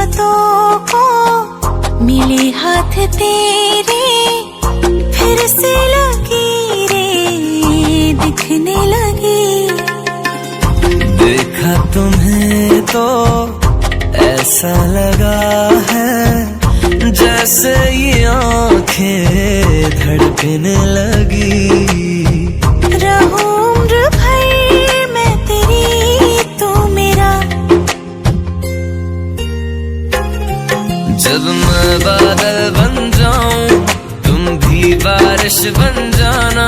रातों को मिले हाथ तेरे, फिर से लकीरें दिखने लगी। देखा तुम्हें तो ऐसा लगा है जैसे ये आंखें धड़कने लगी। रहूं उम्र भर मैं तेरी, तू मेरा। जब मैं बादल बन जाऊं तुम भी बारिश बन जाना,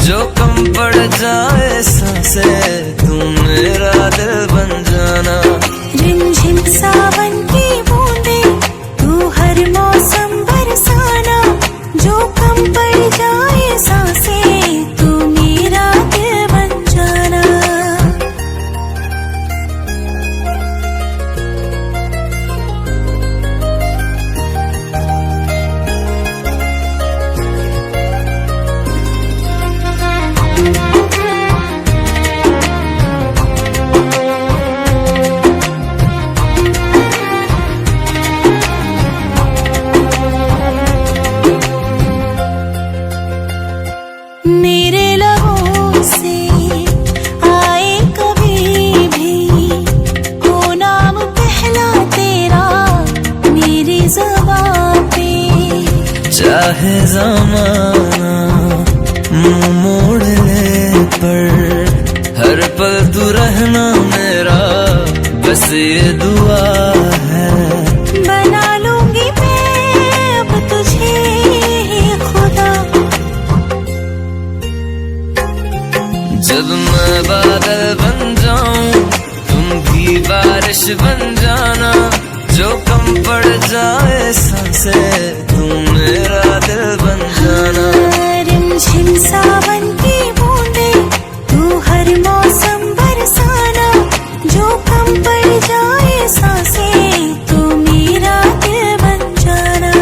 जो कम पड़ जाए सांसें तुम मेरा दिल बन जाना। रिमझिम सावन की बूंदे तू हर मौसम बरसाना, जो कम पड़ जाए सांसें तू मेरा दिल बन जाना। मेरे लबों से आए कभी भी हो नाम पहला तेरा मेरी ज़बां पे। चाहे ज़माना मुंह मोड़ ले पर हर पल तू रहना मेरा, बस ये दुआ है। बना लूंगी मैं अब तुझे खुदा। जब मैं बादल बन जाऊं तुम भी बारिश बन जाना, जो कम पड़ जाए सांसें तुम मेरा दिल बन जाना। रिमझिम सावन की बूंदे तू हर मौसम बरसाना, जो कम पड़ जाए सांसें तू मेरा दिल बन जाना।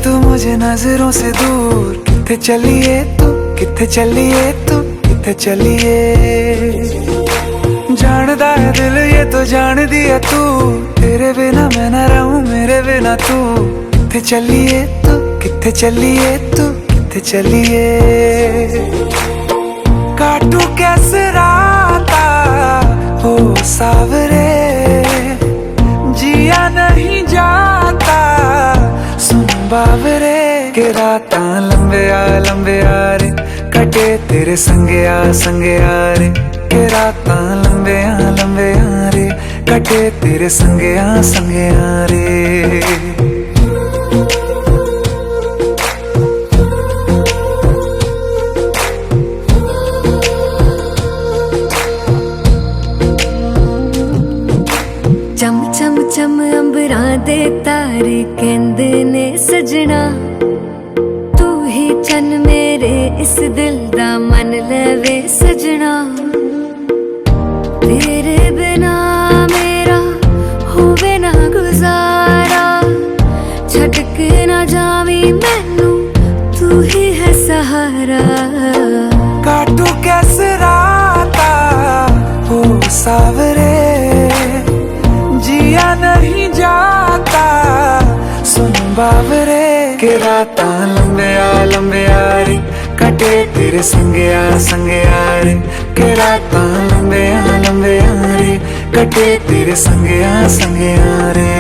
तू मुझे नजरों से दूर, किथे चलिए तू, किथे चलिए तू, किथे चलिए। जानदा है दिल ये तो जान दिया तू, तेरे बिना मैं ना रहूं मेरे बिना तू। किथे चलिए तू, किथे चलिए तू, किथे चलिए। काटू कैसे राता हो सावरे, जिया नहीं जाता सुन बावरे। के राता लंबे आ रे, कटे तेरे संगे आ रे। के राता लंबे आ रे, कटे तेरे संगे आ रे। चम चम चम अंबरां दे तारे कहंदे ने सजना, तू ही चन मेरे इस दिल दा मन लवे सजना। तेरे बिना मेरा होवे ना गुजारा, छड़ के ना जावी मैनू तू ही है सहारा। काटू कैसे राता हो सावरे, जिया नहीं जाता सुन बावरे। के राता लंबे आ रे, कटे तेरे संगे आ रे। के राता लंबे आ रे, कटे तेरे संगे आ रे।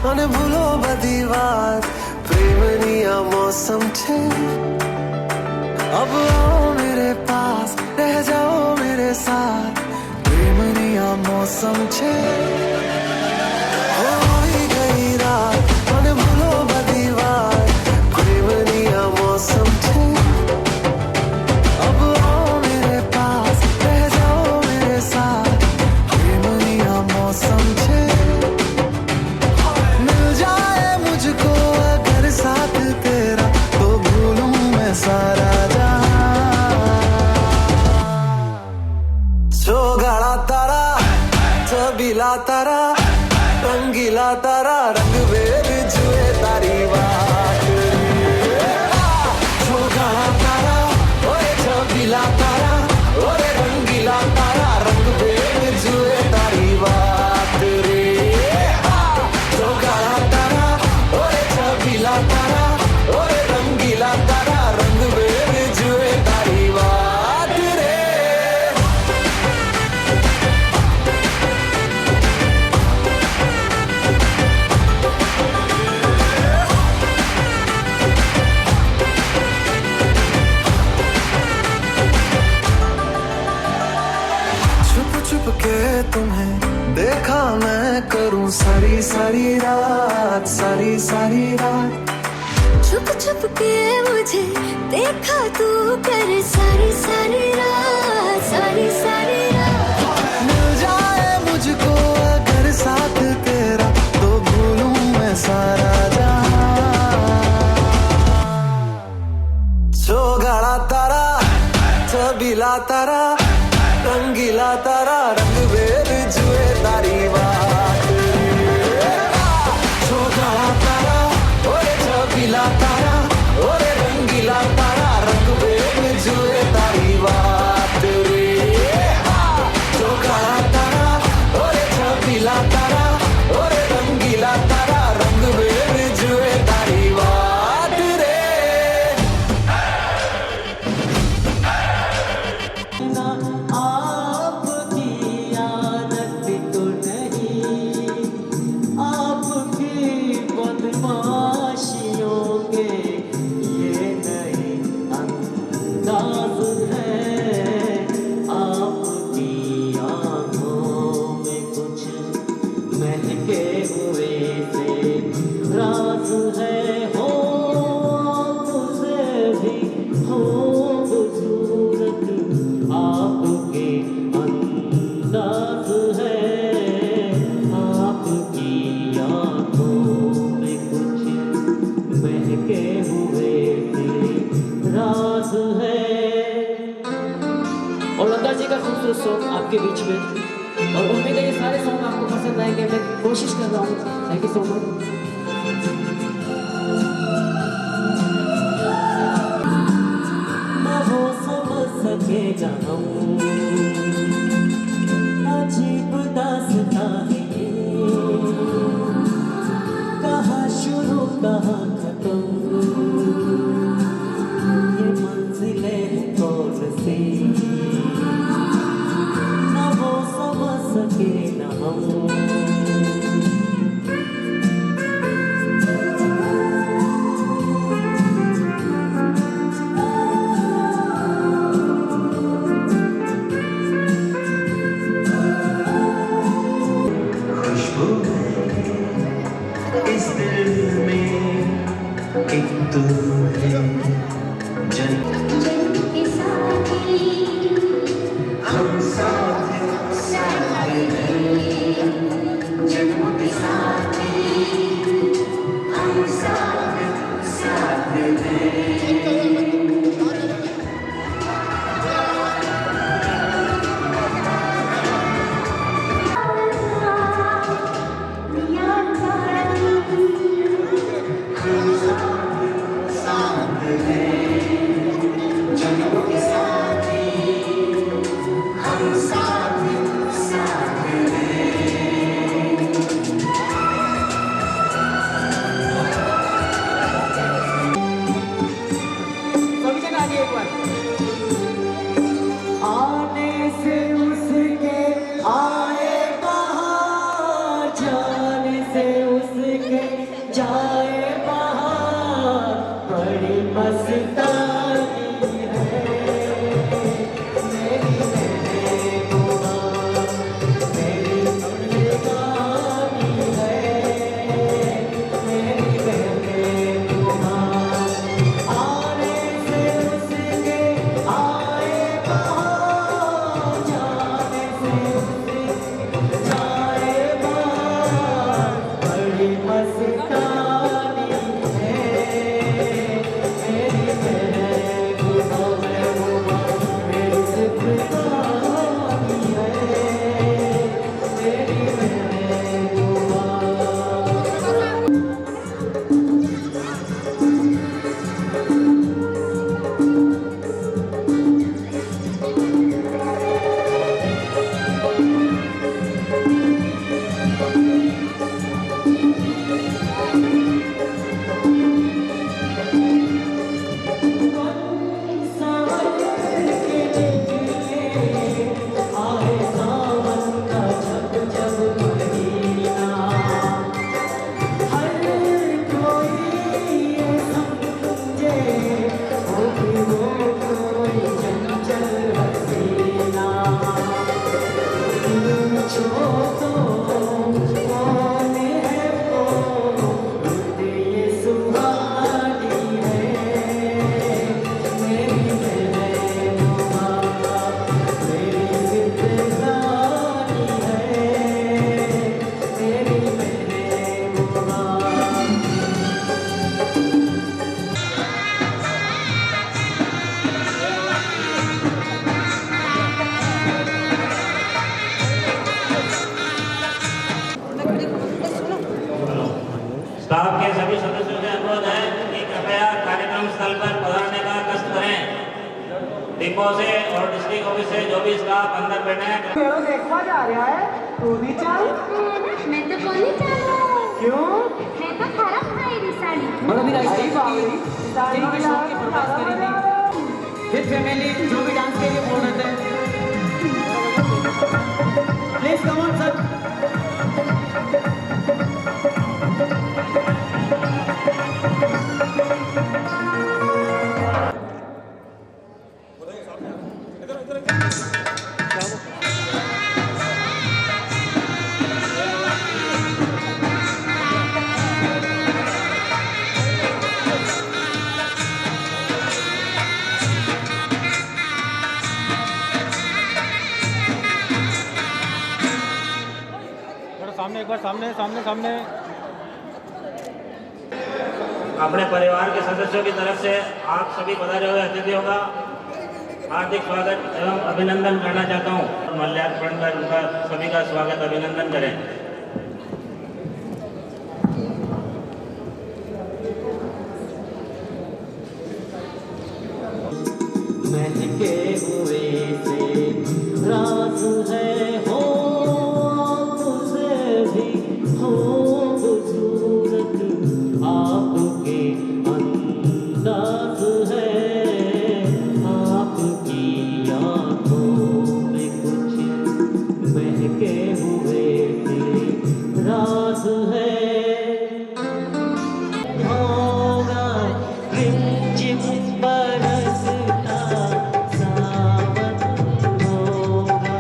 મને ભૂલો બધી વાત, પ્રેમની આ મૌસમ છે। अब आओ मेरे पास, रह जाओ मेरे साथ, प्रेमनी आ मौसम छे। होई गई रात, મને ભૂલો બધી વાત, प्रेमनी आ मौसम छे। अब आओ मेरे पास, रह जाओ मेरे साथ, प्रेमनी आ मौसम छे। मिल जाए मुझको अगर साथ तेरा, तो भूलूं मैं सारा गाड़ा तारा, छबीला तारा, रंगीला तारा, रंग वेद जुए तारी बात। जो गाड़ा तारा, ओए छबीला तारा, ओए रंगीला तारा, रंग वेद जुए तारी बात रे। जो गाड़ा तारा, ओए छबीला तारा, ओए रंगीला तारा, रंग वेद जुए तारी बात रे। छुप के तुम्हें देखा मैं करूं सारी सारी रात, सारी सारी रात। छुप छुप के मुझे देखा तू कर सारी सारी रात, सारी सारी रात। मिल जाए मुझको अगर साथ तेरा, तो भूलूं मैं सारा जहां। जो गाड़ा तारा, छबीला तारा, रंगीला तारा, रंग वेद जुए तारी बात। जो गाड़ा तारा, ओए छबीला तारा, ओए रंगीला तारा, रंग वेद जुए तारी बात रे। जो गाड़ा तारा, ओए छबीला तारा, ओए रंगीला सांस है। और लता जी का खूबसूरत सॉन्ग आपके बीच में, और उम्मीद है ये सारे सॉन्ग आपको पसंद आएंगे। मैं कोशिश कर रहा हूँ। Thank you so much. ना वो समझ सकेगा हम, अजीब दास्तां है ये, कहाँ शुरू कहाँ खत्म, ये मंजिलें हैं कौन सी, ना वो समझ सके ना हम। खुशबू इस दिल में एक तू है, हम साथ आने से उसके आए बहार, जाने से उसके जाए बहार, बड़ी मस्तानी है मेरी महबूबा, मेरी जिंदगानी है मेरी महबूबा। आने से उसके आए बहार, जाने से उसके जाए बहार, बड़ी मस्तानी है मेरी महबूबा, महबूबा मेरी जिंदगानी है मेरी महबूबा। स्टाफ के सभी सदस्यों से अनुरोध है कि कृपया कार्यक्रम स्थल पर पधारने का कष्ट करें। डिपो से और डिस्ट्रिक्ट ऑफिस से जो भी स्टाफ अंदर बैठे हैं, देखा जा रहा है तू भी चल। मैं तो बोली चलो। क्यों? मैं तो खराब खाई साड़ी। और अभी राइस साड़ी के शौक की प्रोटेस्ट करी थी। फिर फैमिली जो भी डांस के लिए बोल रहे थे, प्लीज कम ऑन सर। सामने एक बार सामने सामने सामने। अपने परिवार के सदस्यों की तरफ से आप सभी पधारे हुए अतिथियों का हार्दिक स्वागत एवं अभिनंदन करना चाहता हूँ। माल्यार्पण कर उनका सभी का स्वागत अभिनंदन करें। महके हुए से राज है हो तुझे भी खूबसूरत आपके अंदाज है आपकी आंखों में कुछ महके हुए से राज है होगा रिमझिम बरसता सावन होगा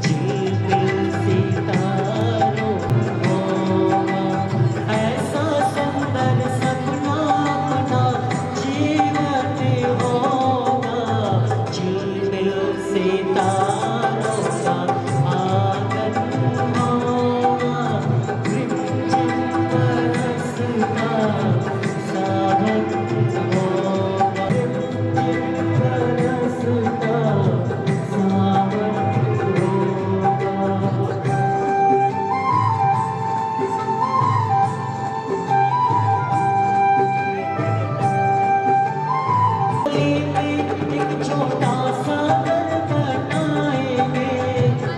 झिलमिल सितारों होगा ऐसा सुंदर सपना अपना जीवन होगा झिलमिल सितारों का आंगन होगा रिमझिम बरसता सावन होगा रिमझिम बरसता सावन होगा। एक छोटा सा घर बनाएंगे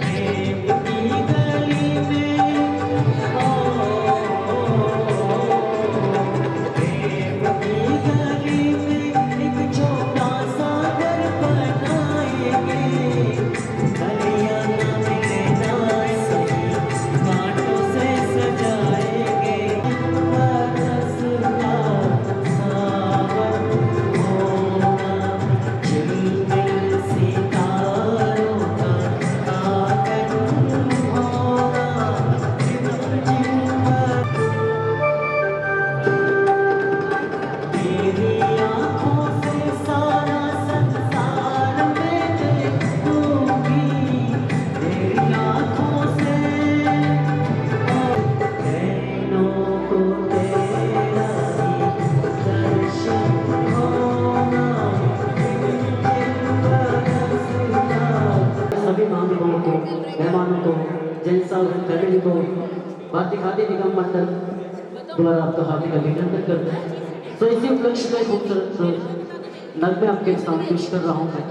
प्रेम की गली में प्रेम की गली में एक छोटा सा घर बनाएंगे गलियां ना मिले ना सही कांटों से सजाएंगे बरसता सावन होगा झिलमिल सितारों का आंगन होगा रिमझिम तेरी आँखों से सारा संसार मैं देखूंगी तेरी आँखों से नैनों को तेरा ही दर्शन होगा सभी मेहमानों को जैन साहब फैमिली को भारतीय खाद्य निगम मंडल द्वारा आपका हार्दिक अभिनंदन करते हैं। तो इसी उपलक्ष्य में खूबसूरत नगमे आपके सामने पेश कर रहा हूँ मैं।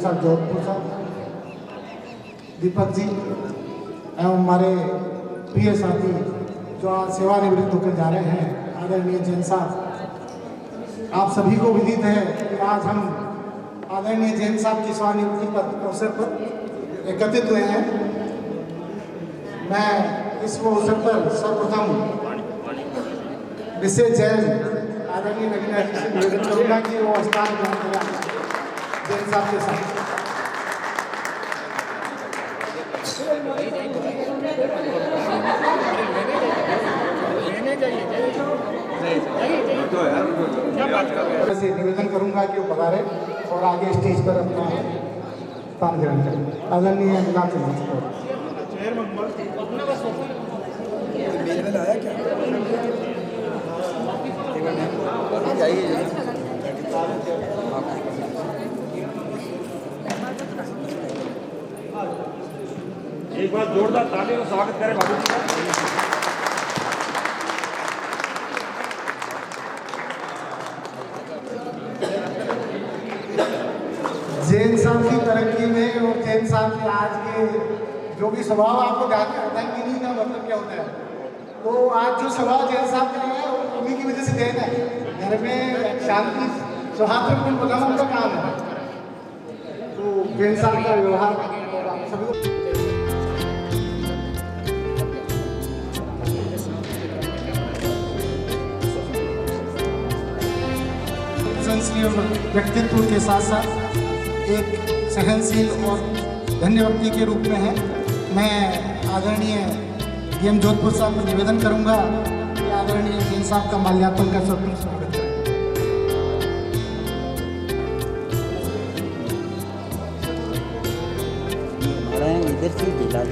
साहब जोधपुर साहब, दीपक जी एवं हमारे प्रिय साथी जो आज सेवानिवृत्त होकर जा रहे हैं आदरणीय जैन साहब, आप सभी को विदित है कि आज हम आदरणीय जैन साहब की सेवानिवृत्ति पर अवसर पर एकत्रित हुए हैं। मैं इस अवसर पर सर्वप्रथम विशेष जैन आदरणीय नगीना जी से निवेदन करूँगा कि वो स्थान ग्रहण करें जैन साहब के साथ। से निवेदन करूंगा कि वो पधारे और आगे स्टेज पर अपना स्थान ग्रहण करें। आदरणीय गुलाब चंद एक बार जोरदार ताली और स्वागत करें बाबू जी का। जैन साहब की तरक्की में और जैन साहब के आज के जो भी स्वभाव आपको दानगिरी का मतलब क्या होता है, तो आज जो स्वभाव जैन साहब का है उन्हीं की वजह से जैन है। घर में शांति सौहार्दपूर्ण बनाना उनका काम है। तो जैन साहब का व्यवहार और आप सभी को व्यक्तित्व के साथ साथ एक सहनशील और धन्य व्यक्ति के रूप में है। मैं आदरणीय डीएम जोधपुर साहब को निवेदन करूंगा कि आदरणीय जैन साहब का माल्यार्पण कर सकते स्वागत करें। इधर से दिला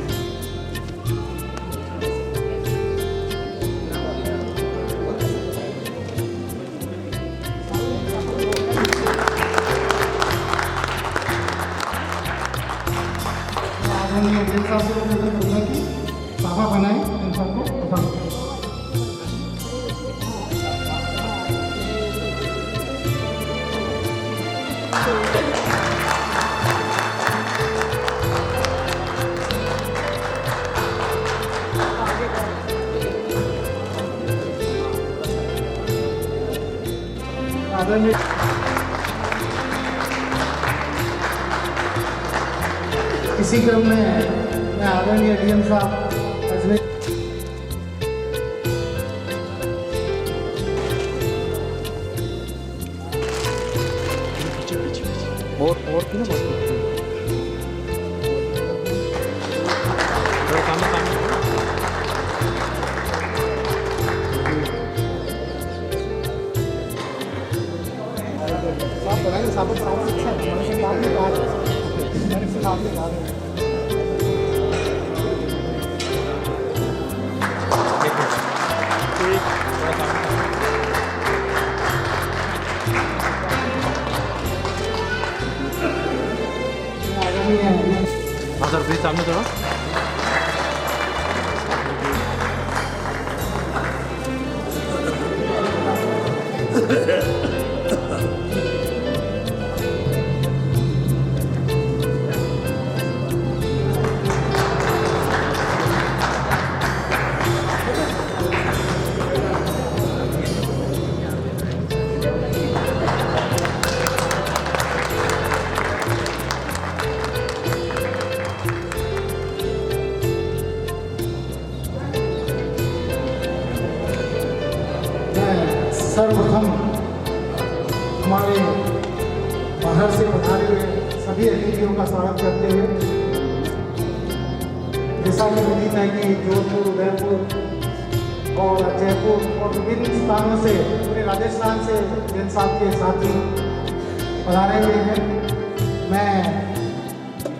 आदरणीय जैन साहब से निवेदन करूंगा कि साफा बनाए जैन साहब को पसंद करें। आदरणीय इसी क्रम में मैं आदरणीय डीएम साहब अजमेर और क्यों ना साहब बनाएंगे साहब अच्छा हाँ सर प्लीज सामने थोड़ा सर्वप्रथम हमारे बाहर से पधारे हुए सभी अतिथियों का स्वागत करते हुए, जैसा कि विदित है कि जोधपुर, उदयपुर और जयपुर और विभिन्न स्थानों से पूरे राजस्थान से जैन साहब के साथी पधारे हुए हैं। मैं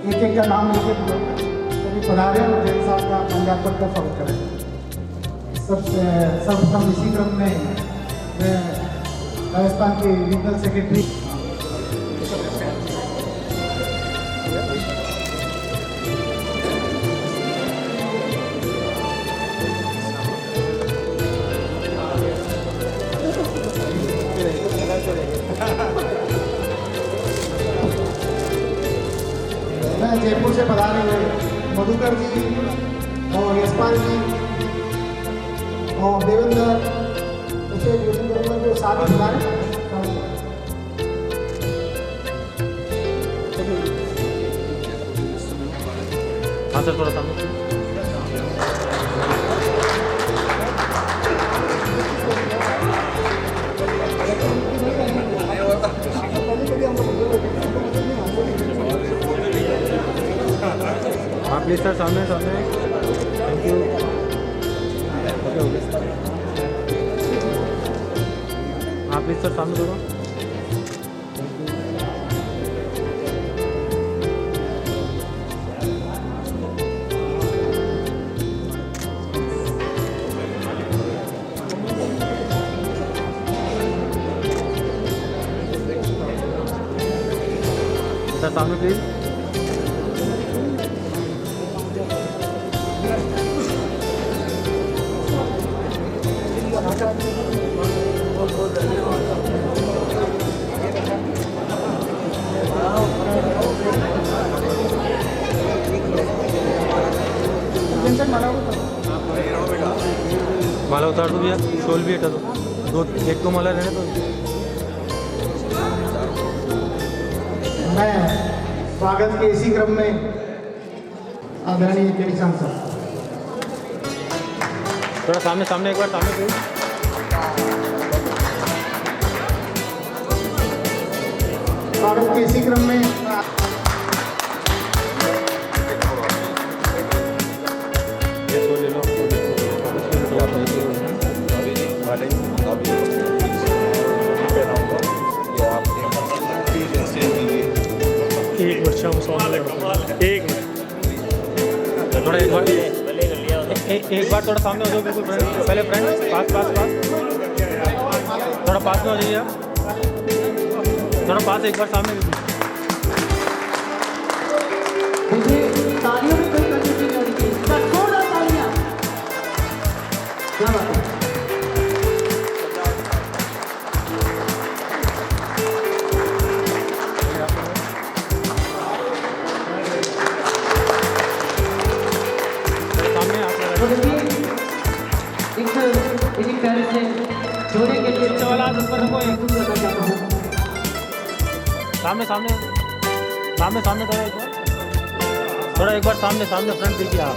एक एक का नाम लेके बोलूँगा, सभी पधारे और जैन साहब का माल्यार्पण का स्वागत करें। सर्वप्रथम इसी क्रम में मैं राजस्थान के रीजनल सेक्रेटरी मैं जयपुर से पधारे हुए मधुकर जी और यशपाल जी और देवेंद्र जो सारे खिलाड़ी हाँ सर थोड़ा सामने हाँ प्लीज सर सामने सामने थैंक यू हाँ प्लीज सर सामने थोड़ा सर सामने प्लीज माला उतार दो भैया, शोल भी हटा दो, एक दो माला रहने दो। मैं स्वागत के इसी क्रम में आदरणीय केडी सांसद थोड़ा सामने सामने एक बार सामने प्लीज। स्वागत के इसी क्रम में थोड़ा एक बार एक बार थोड़ा सामने हो जाओ बिल्कुल फ्रेंड, पहले फ्रेंड पास पास पास, थोड़ा पास में हो जाइए आप, थोड़ा पास एक बार सामने बिल्कुल। मुझे तालियों में कोई कंजूसी नहीं होनी चाहिए, इसका थोड़ा तालियां। क्या बात है। तो देखिए एक प्यारे से जोड़े के लिए वाला ऊपर रखो, करना चाहता हूँ। सामने सामने सामने सामने थोड़ा एक बार सामने सामने फ्रंट देखिए आप।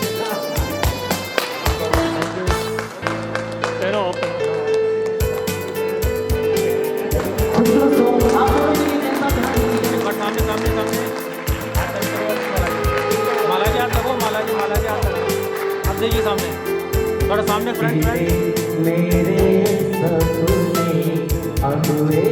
खूबसूरत सॉन्ग आप लोगों के लिए जैसा ध्यान दीजिए। एक बार सामने सामने सामने माला जी आप लगो, माला जी आप लगो, आप देखिए सामने, थोड़ा सामने फ्रंट फ्रंट। मेरे सपने अधूरे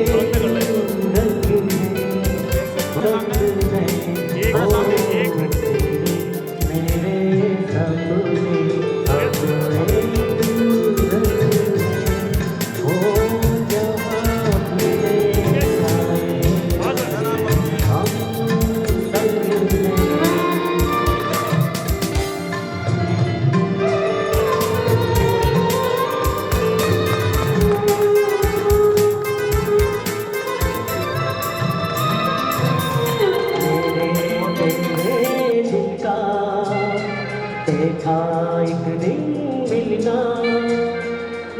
देखा एक दिन मिलना,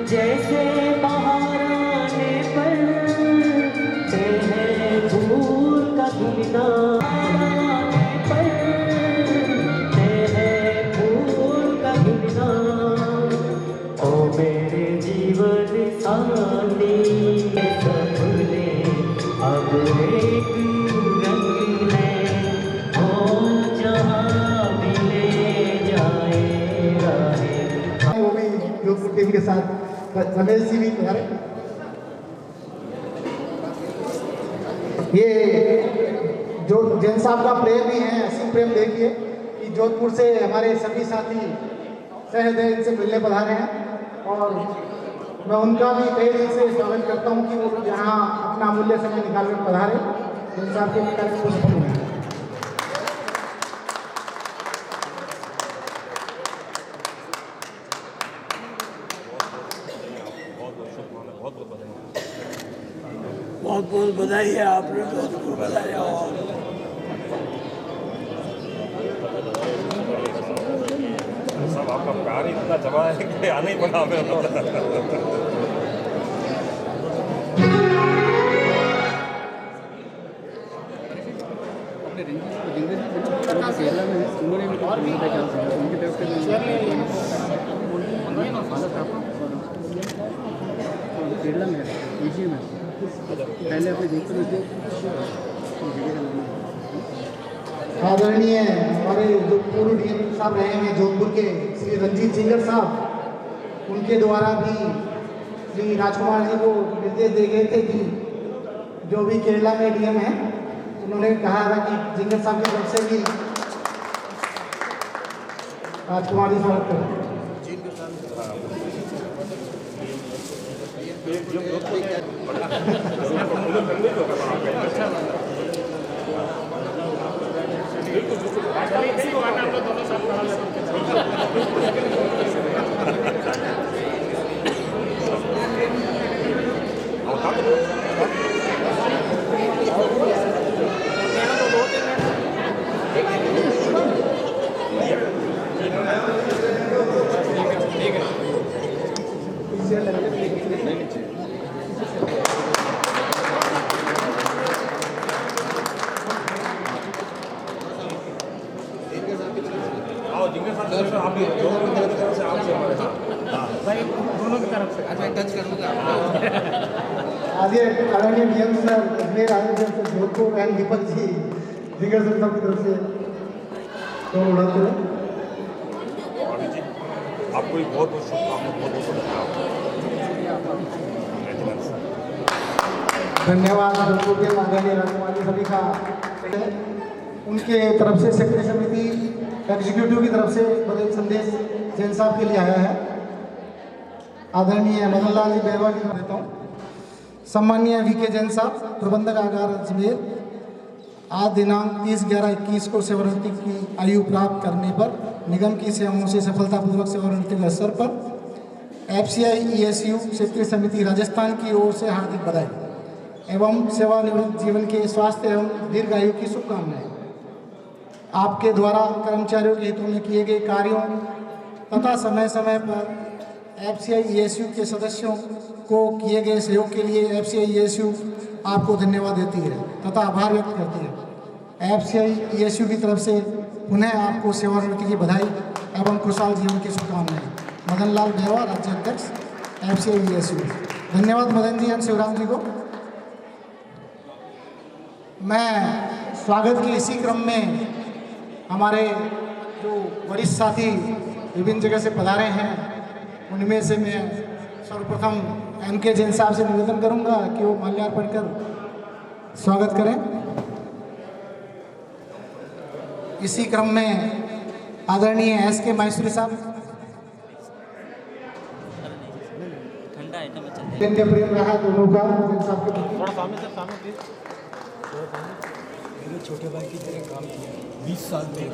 जैसे बाहर आने पर है फूल का खिलना, आने पर है फूल का खिलना। ओ मेरे जीवन साथी सपने अब एक रंग है, ओ जहाँ मिले वो भी जोधपुर टीम के साथ रमेश जी भी तैयार है। ये जो जैन साहब का प्रेम ही है, असीम प्रेम देखिए कि जोधपुर से हमारे सभी साथी सहृदय इनसे मिलने पधारे हैं और मैं उनका भी तहे दिल से स्वागत करता हूं कि वो यहाँ अपना अमूल्य समय निकाल कर पधारे। जैन साहब के कार्यक्रम को सफल बनाएं। बहुत बहुत बधाई है, आपने बहुत खूब बताया। सब आपका प्यार ही इतना जमा है कि आना ही पड़ा हमें। केरला में एशिया में पहले अपने देखते थे। आदरणीय हमारे जो पूर्व डीएम साहब रहे हैं जोधपुर के श्री रंजीत जिंगर साहब, उनके द्वारा भी श्री राजकुमार जी को निर्देश दे गए थे कि जो भी केरला में डीएम है उन्होंने कहा था कि जिंगर साहब की तरफ से भी राजकुमार जी स्वागत करें। आदरणीय डीएम सर अजमेर आयोजन से जोधपुर एंड दीपक जी जिंगर सर की तरफ से तो उड़ाते हैं। आपको एक बहुत बहुत शुभकामनाएं, धन्यवाद। जोधपुर के आदरणीय राजकुमार जी सभी का उनके तरफ से सेक्रेटरी समिति एग्जीक्यूटिव की तरफ से बधाई संदेश जैन साहब के लिए आया है। आदरणीय मदन लाल जी बेरवा की तरफ देता हूँ। सम्मानीय वीके जैन साहब, प्रबंधक आगार अजमेर, आज दिनांक 30/11/21 को सेवानिवृत्ति की आयु प्राप्त करने पर निगम की सेवाओं से सफलतापूर्वक सेवानिवृत्ति के अवसर पर FCI ESU क्षेत्रीय समिति राजस्थान की ओर से हार्दिक बधाई एवं सेवानिवृत्त जीवन के स्वास्थ्य एवं दीर्घायु की शुभकामनाएं। आपके द्वारा कर्मचारियों के हितों में किए गए कार्यों तथा समय समय पर FCI ESU के सदस्यों को किए गए सहयोग के लिए FCI ESU आपको धन्यवाद देती है तथा आभार व्यक्त करती है। FCI ESU की तरफ से पुनः आपको सेवानिवृत्ति की बधाई एवं खुशहाल जीवन की शुभकामनाएं। मदन लाल बेरवा, राज्य अध्यक्ष FCI ESU। धन्यवाद मदन जी एंड शिवराम जी को। मैं स्वागत के इसी क्रम में हमारे जो वरिष्ठ साथी विभिन्न जगह से पधारे हैं उनमें से मैं सर्वप्रथम MK जैन साहब से निवेदन करूंगा कि वो माल्यार्पण कर स्वागत करें। इसी क्रम में आदरणीय SK माहेश्वरी साहब, जिनके प्रेम रहा दोनों का जैन साहब के थोड़ा सामने से, सामने प्लीज। मेरे छोटे भाई की तरह काम किया 20 साल में।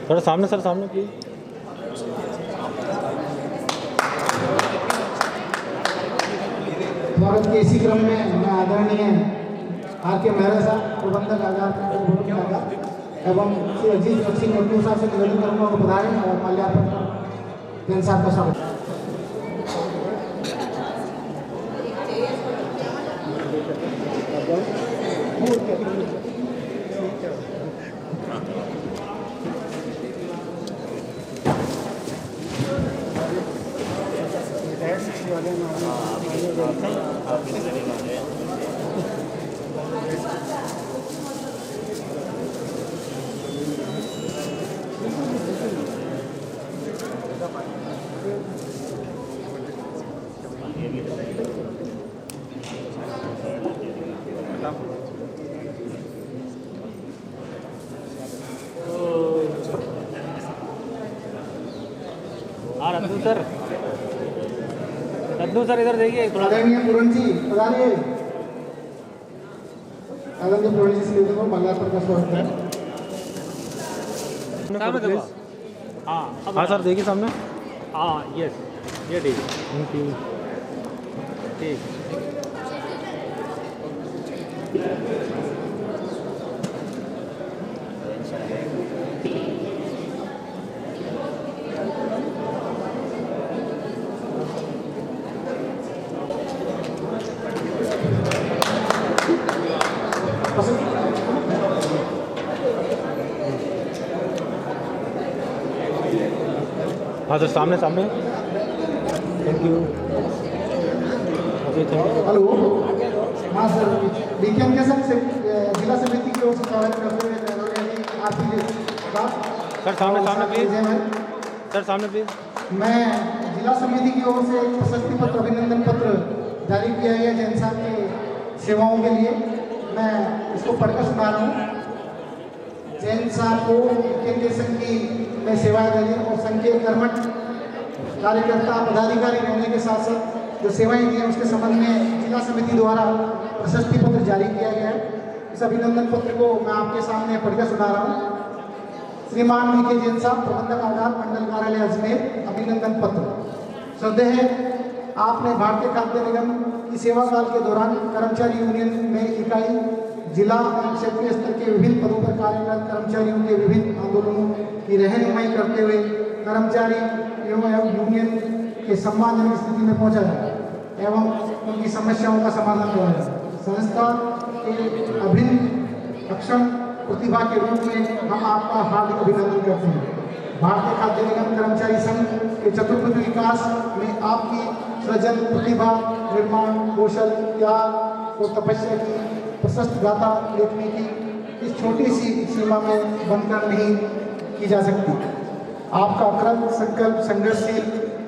थोड़ा सामने सर, सामने प्लीज। स्वागत के इसी क्रम में मैं आदरणीय RK मेहरा साहब, प्रबंधक आगार एवं श्री अजीत सिंह मट्टू साहब से निवेदन करूँगा को पधारें और माल्यार्पण जैन साहब का स्वागत। रद्दू सर इधर देखिए थोड़ा। आदरणीय पूरण जी पधारिए। आदरणीय पूरण जी से माल्यार्पण का स्वागत है। हाँ सर देखिए सामने। हाँ यस, ये ठीक है। Thank you. ठीक। हाँ सर सामने सामने। Thank you. हेलो, हाँ सर, बीकेएम के सर जिला समिति की ओर से स्वागत करते हुए सर सामने सामने प्लीज। सर सामने प्लीज। मैं जिला समिति की ओर से एक प्रशस्ति पत्र, अभिनंदन पत्र जारी किया गया जैन साहब की सेवाओं के लिए। मैं इसको पढ़कर सुना रहा हूँ। जैन साहब को केंद्रीय संघ की में सेवाएं देने और संघ के कर्मठ कार्यकर्ता पदाधिकारी रहने के साथ साथ जो सेवाएं दी हैं उसके संबंध में जिला समिति द्वारा प्रशस्ति पत्र जारी किया गया है। इस अभिनंदन पत्र को मैं आपके सामने पढ़कर सुना रहा हूँ। श्रीमान वीके जैन साहब, प्रबंधक आगार, मंडल कार्यालय अजमेर, अभिनंदन पत्र। श्रद्धेय, आपने भारतीय खाद्य निगम की सेवा काल के दौरान कर्मचारी यूनियन में इकाई, जिला एवं क्षेत्रीय स्तर के विभिन्न पदों पर कार्यरत कर्मचारियों के विभिन्न आंदोलनों की रहनुमाई करते हुए कर्मचारी एवं यूनियन के सम्मानजनक स्थिति में पहुंचाया एवं उनकी समस्याओं का समाधान कराया। संस्था के अभिन्न अक्षम प्रतिभा के रूप में हम आपका हार्दिक अभिनंदन करते हैं। भारतीय खाद्य निगम कर्मचारी संघ के चतुर्भुज विकास में आपकी सृजन, प्रतिभा, निर्माण, कौशल, त्याग और तपस्या की प्रशस्त गाथा लेखनी की इस छोटी सी सीमा में बंधकर नहीं की जा सकती। आपका अकृत संकल्प, संघर्षशील,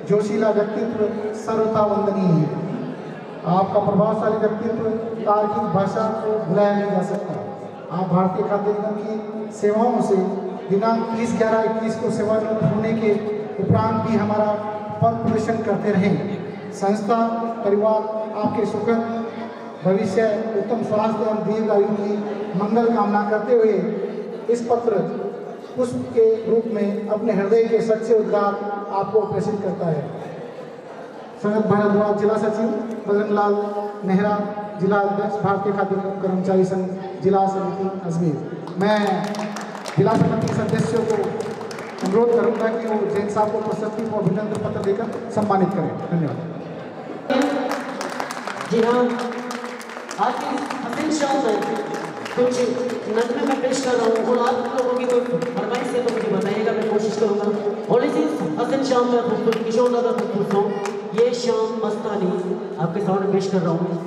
जोशीला व्यक्तित्व सर्वथा वंदनीय है। आपका प्रभावशाली व्यक्तित्व, तार्किक भाषा को भुलाया नहीं जा सकता। आप भारतीय खाद्य निगम की सेवाओं से दिनांक 30/11/21 को सेवानिवृत्त होने के उपरांत भी हमारा पद प्रदर्शन करते रहें। संस्था परिवार आपके सुखद भविष्य, उत्तम स्वास्थ्य एवं दीर्घ आयु की मंगल कामना करते हुए इस पत्र पुष्प के रूप में अपने हृदय के सच्चे उद्गार आपको प्रेषित करता है। संगत भारद्वाज जिला सचिव, बजरंगलाल नेहरा जिला अध्यक्ष, भारतीय खाद्य निगम कर्मचारी संघ जिला समिति अजमेर। मैं जिला समिति सदस्यों को अनुरोध करूंगा कि वो जैन साहब को प्रशस्ति को अभिनंदन पत्र देकर सम्मानित करें। धन्यवाद। जी हाँ, आज की हसीन शाम में कुछ नज़में मैं पेश कर रहा हूँ और आप लोगों की कोई फरमाइश है तो मुझे बताइएगा, मैं कोशिश करूँगा। और इसी हसीन शाम में खूबसूरत किशोर दादा खूबसूरत हूँ, ये शाम मस्तानी आपके सामने पेश कर रहा हूँ।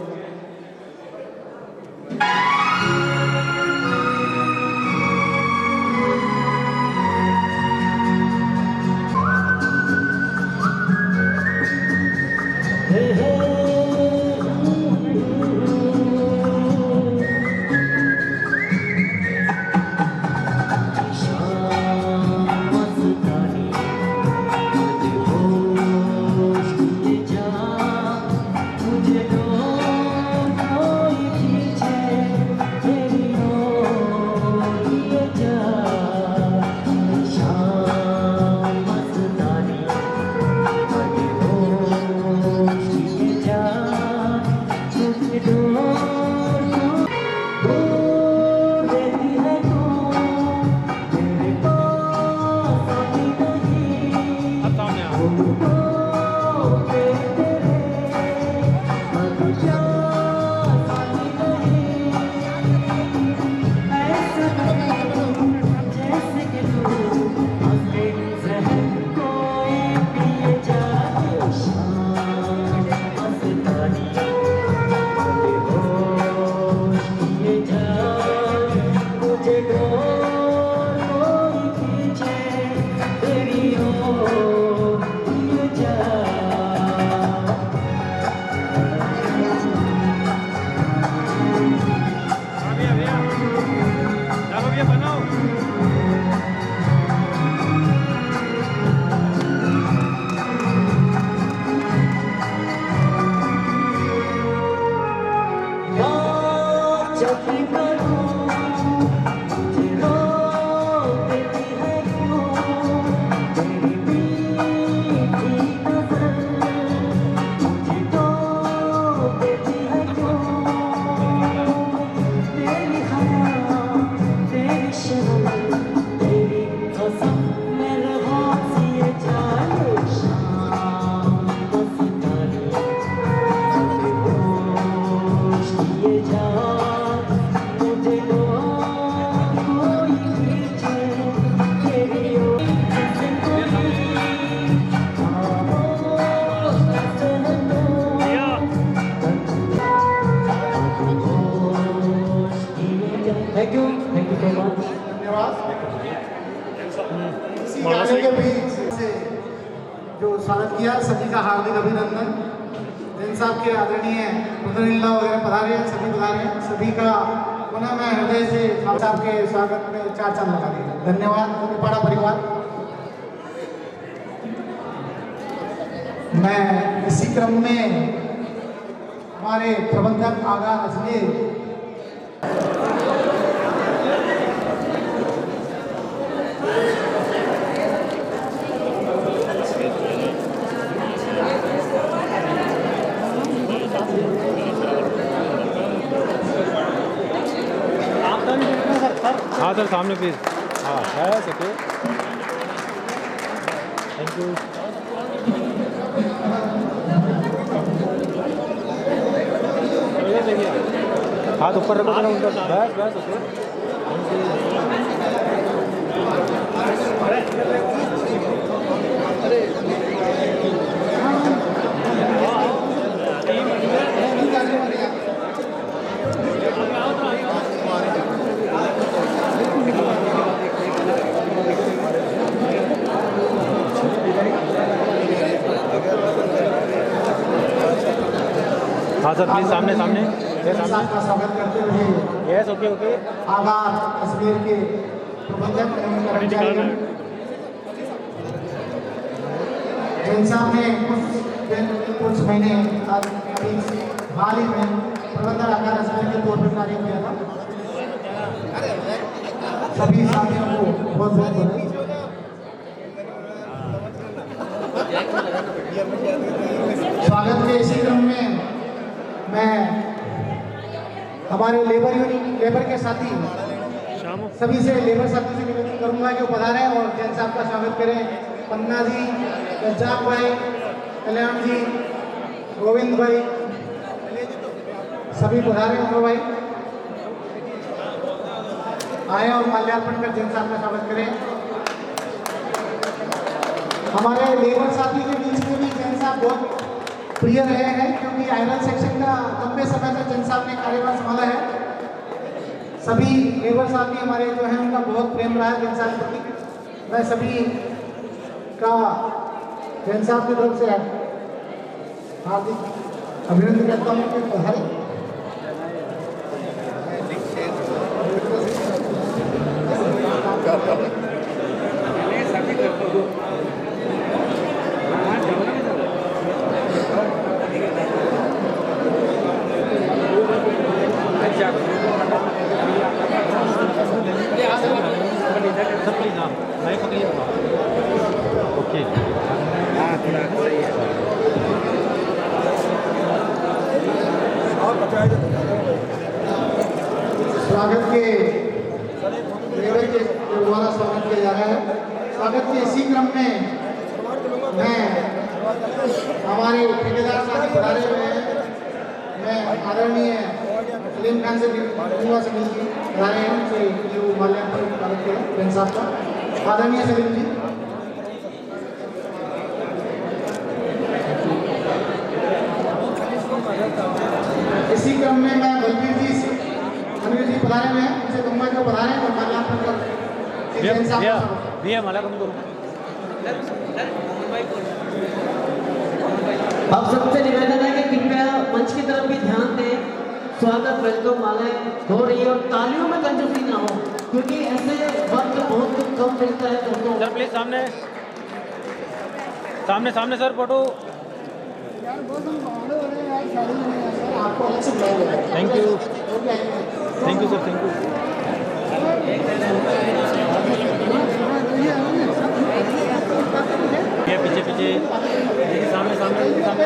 जो स्वागत किया, सभी का हार्दिक अभिनंदन। जैन साहब के आदरणीय प्रतिनिधिला वगैरह पधारे, सभी पधारे, सभी का पुनः मैं हृदय से साहब के स्वागत में 4 चांद लगा दिया। धन्यवाद पाड़ा परिवार। मैं इसी क्रम में हमारे प्रबंधक आगा अजमेर हाँ सर, सामने प्लीज। हाँ है सके। Thank you. हाथ ऊपर रखो ना उनका। बस बस ओके। हाँ सर प्लीज सामने सामने जैन साहब का स्वागत करते हुए यस ओके ओके आभार कश्मीर के प्रबंधक एवं कर्मचारी जैन साहब ने कुछ महीने अभी हाल ही में प्रबंधक आकार कश्मीर के तौर पर कार्य किया था। सभी साथियों को बहुत बहुत बधाई। स्वागत के इसी क्रम में मैं हमारे लेबर के साथी सभी से लेबर साथी से निवेदन करूंगा कि वो पधारें और जैन साहब का स्वागत करें। पन्ना जी, रज्जाक भाई, कल्याण जी, गोविंद भाई, सभी पधारें। उमर भाई आए और माल्यार्पण कर जैन साहब का स्वागत करें। हमारे लेबर साथी के बीच में भी जैन साहब बहुत प्रिय रहे हैं क्योंकि आयरन सेक्शन का लंबे समय तक जैन साहब ने कार्यभार संभाला है। सभी लेबर साथी हमारे जो हैं उनका बहुत प्रेम रहा है जैन साहब के प्रति। मैं सभी का जैन साहब की तरफ से हार्दिक अभिनंदन करता हूँ कि पधारे। ओके स्वागत के लेबर के द्वारा स्वागत किया जा रहा है। स्वागत के इसी क्रम में मैं हमारे ठेकेदार साथी पधारे हुए हैं। मैं आदरणीय सलीम खान से दूंगा सलीम जी पधारे हैं से जो माल्यार्पण स्वागत किया जैन साहब का। आदरणीय सलीम जी। इसी क्रम में मैं बलबीर जी पधारे हुए हैं उनसे दूंगा जो पधारे और माल्यार्पण कर जैन साहब का भैया माल्यार्पण करो। अब सबसे निवेदन है कि कृपया मंच की तरफ भी ध्यान दें। स्वागत वेलकम मालाएं हो रही है और तालियों में कंजूसी ना हो क्योंकि ऐसे वक्त बहुत कम मिलता है दोस्तों। सर प्लीज सामने सामने सामने sir photo. Thank you thank you sir thank you. ये पीछे पीछे सामने सामने सामने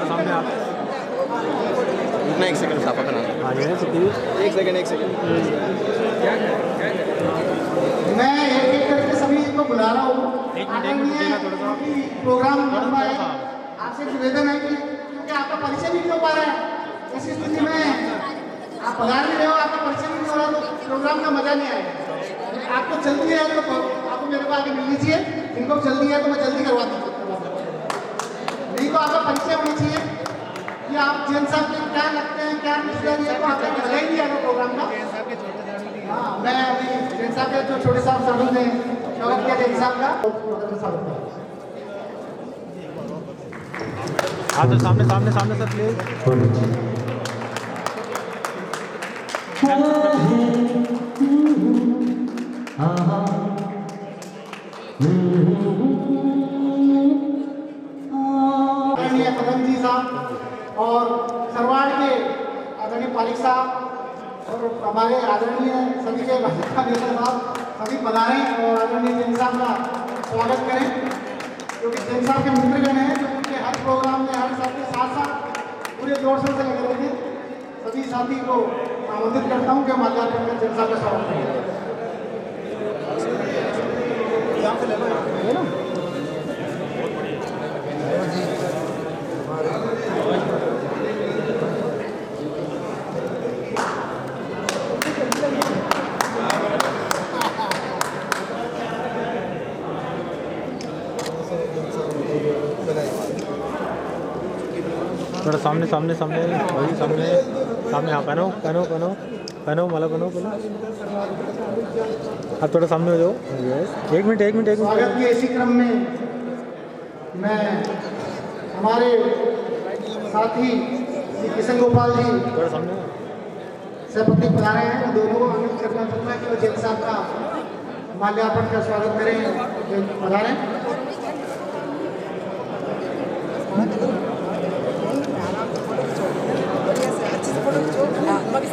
सामने आप एक सेकंड साफा करना। हाँ एक सेकंड मैं एक एक करके सभी को बुला रहा हूँ। प्रोग्राम लंबा है। आपसे निवेदन है कि क्योंकि आपका परिचय भी नहीं हो पा रहा है ऐसी स्थिति में आप पधार नहीं रहे हो, आपका परिचय भी नहीं हो रहा तो प्रोग्राम का मजा नहीं आएगा। आपको जल्दी है तो आपको मेरे को आगे मिल लीजिए। जिनको जल्दी है तो मैं जल्दी करवा दूँगा। नहीं तो आपका परिचय होना चाहिए कि आप जैन साहब के क्या लगते हैं क्या रिश्तेदारी है तो आपका मजा ही नहीं आएगा प्रोग्राम का। हाँ मैं अभी जैन साहब के जो छोटे साहब साधु ने स्वागत किया जैन साहब का। हाँ तो सामने सामने सामने सर प्लीज। आदरणीय पदम जी साहब और सरवाड़ के आदरणीय पालिक साहब और हमारे आदरणीय सभी के भाजपा नेता साहब सभी पधारे और आदरणीय जैन साहब का स्वागत करें क्योंकि जैन साहब के मित्रगण हैं जो उनके हर प्रोग्राम में हर साथ के साथ साथ पूरे जोर शोर से लगे रहते हैं। सभी साथी को आमंत्रित करता हूँ कि माल्यार्पण कर जैन साहब का स्वागत करें। थोड़ा सामने सामने सामने वही सामने सामने हाँ पहनो पहनो पहनो पहनो माला पहनो पहनो। अब थोड़ा सामने हो जाओ। एक मिनट स्वागत के इसी क्रम में मैं हमारे साथी श्री किशन गोपाल जी थोड़ा सामने सपत्नी पधारे हैं। उन दोनों को अनुरोध करना चाहूँगा कि वो जैन साहब का माल्यार्पण का स्वागत करें। पधारें।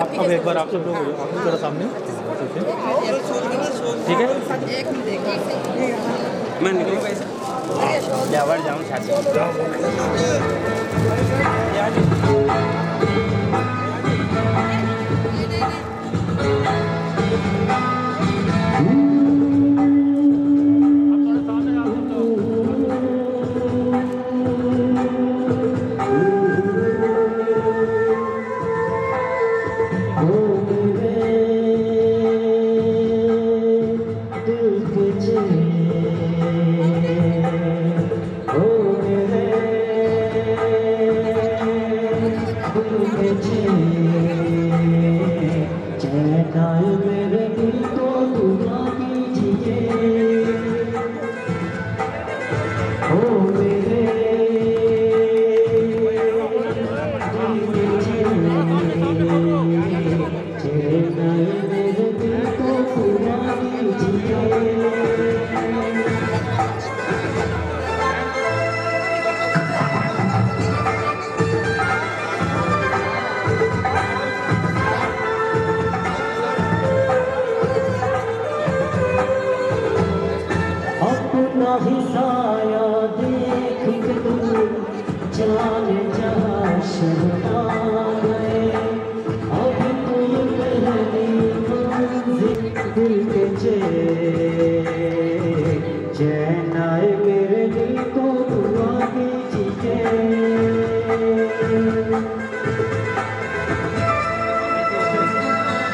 अब एक बार आप सब लोग आप थोड़ा सामने ठीक है। मैं निकल जाऊँ ही साया देख के तू जाने जहाँ शहनाज है। अभी तो ये पहली मंजिल दिल के चैन आए मेरे दिल को दुआ दीजिए।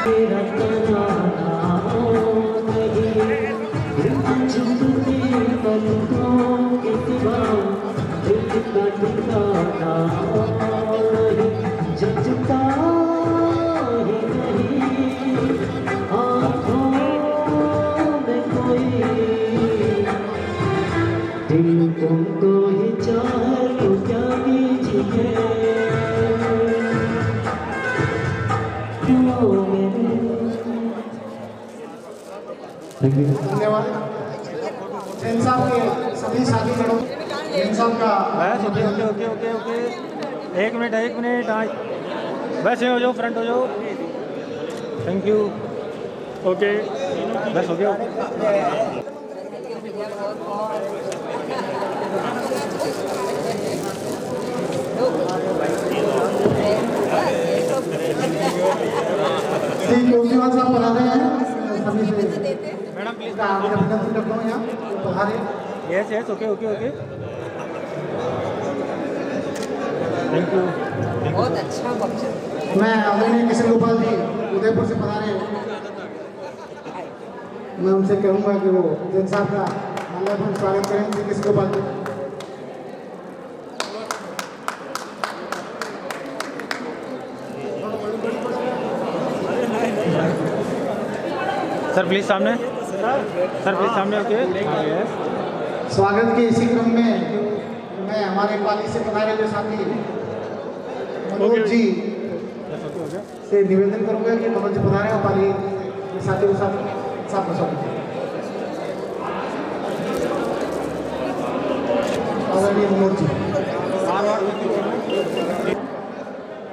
तेरा तराना नहीं जचता ही नहीं आँखों में कोई दिल तुमको ही चाहे तो क्या कीजिए। धन्यवाद। जैन साहब के सभी साथी जनों जैन साहब का बस okay okay okay okay okay एक मिनट बस हो जाओ फ्रंट हो जाओ। Thank you. ओके बस हो गया। श्री केजरीवाल साहब बना रहे हैं सभी से मैडम प्लीज अभिनंदन करता हूँ यहाँ पधारे। Yes yes okay okay okay thank you. बहुत अच्छा फंक्शन। मैं आदरणीय किशन गोपाल जी उदयपुर से पधारे। मैं उनसे कहूँगा कि वो जैन साहब का माल्यार्पण स्वागत करें। श्री किशन गोपाल जी। सर प्लीज सामने ओके। स्वागत के इसी क्रम में मैं हमारे पाली से पधारे हुए साथी मनोज जी से निवेदन करूंगा कि मनोज जी पधारे और पाली के साथियों के साथ स्वागत। आदरणीय मनोज जी,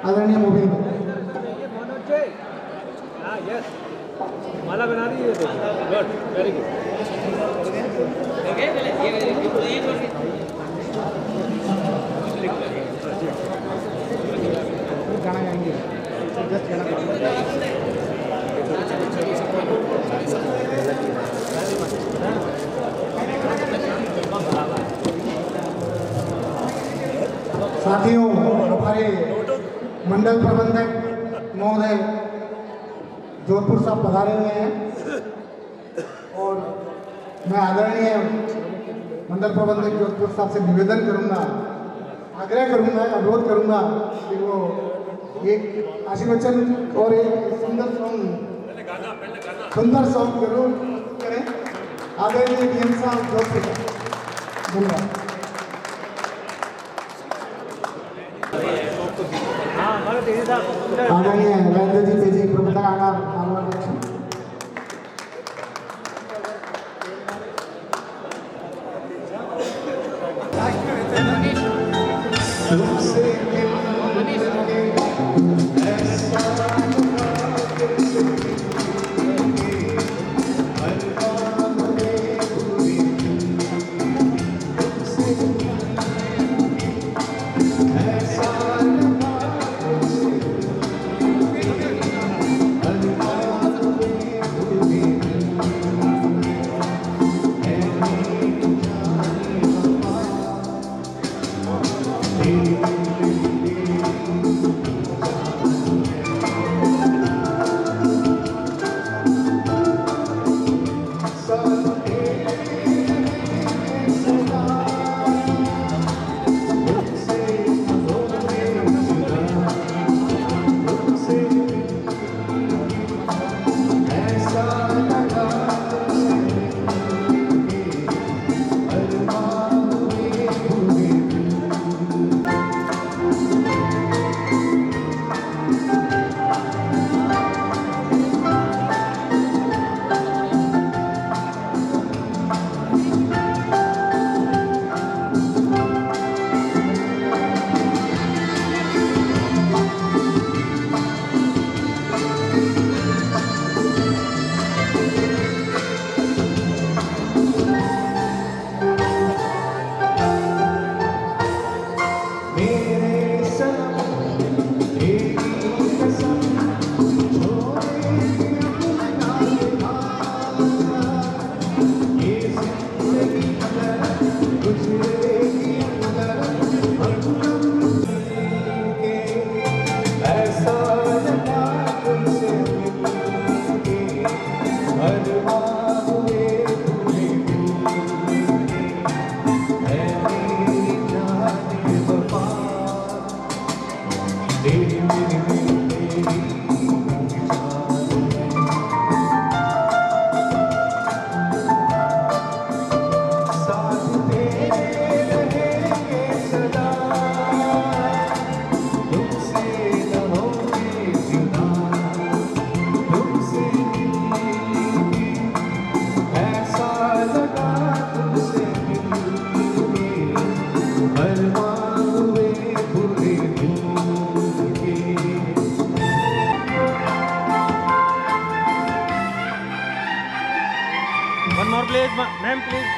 आदरणीय मोबिन माला बना रही है तो गुड वेरी गुड। गाना गाएंगे जस्ट साथियों, हमारे मंडल प्रबंधक महोदय जोधपुर साहब पधारे हुए हैं और मैं आदरणीय मंडल प्रबंधक जोधपुर साहब से निवेदन करूंगा, आग्रह करूंगा, अनुरोध करूंगा कि वो एक आशीर्वचन और एक सुंदर सॉन्ग जरूर करें। आदरणीय डीएम साहब जोधपुर। धन्यवाद। आदरणीय राजेंद्र जी तेजी प्रबंधक आगार One more please, ma'am, please.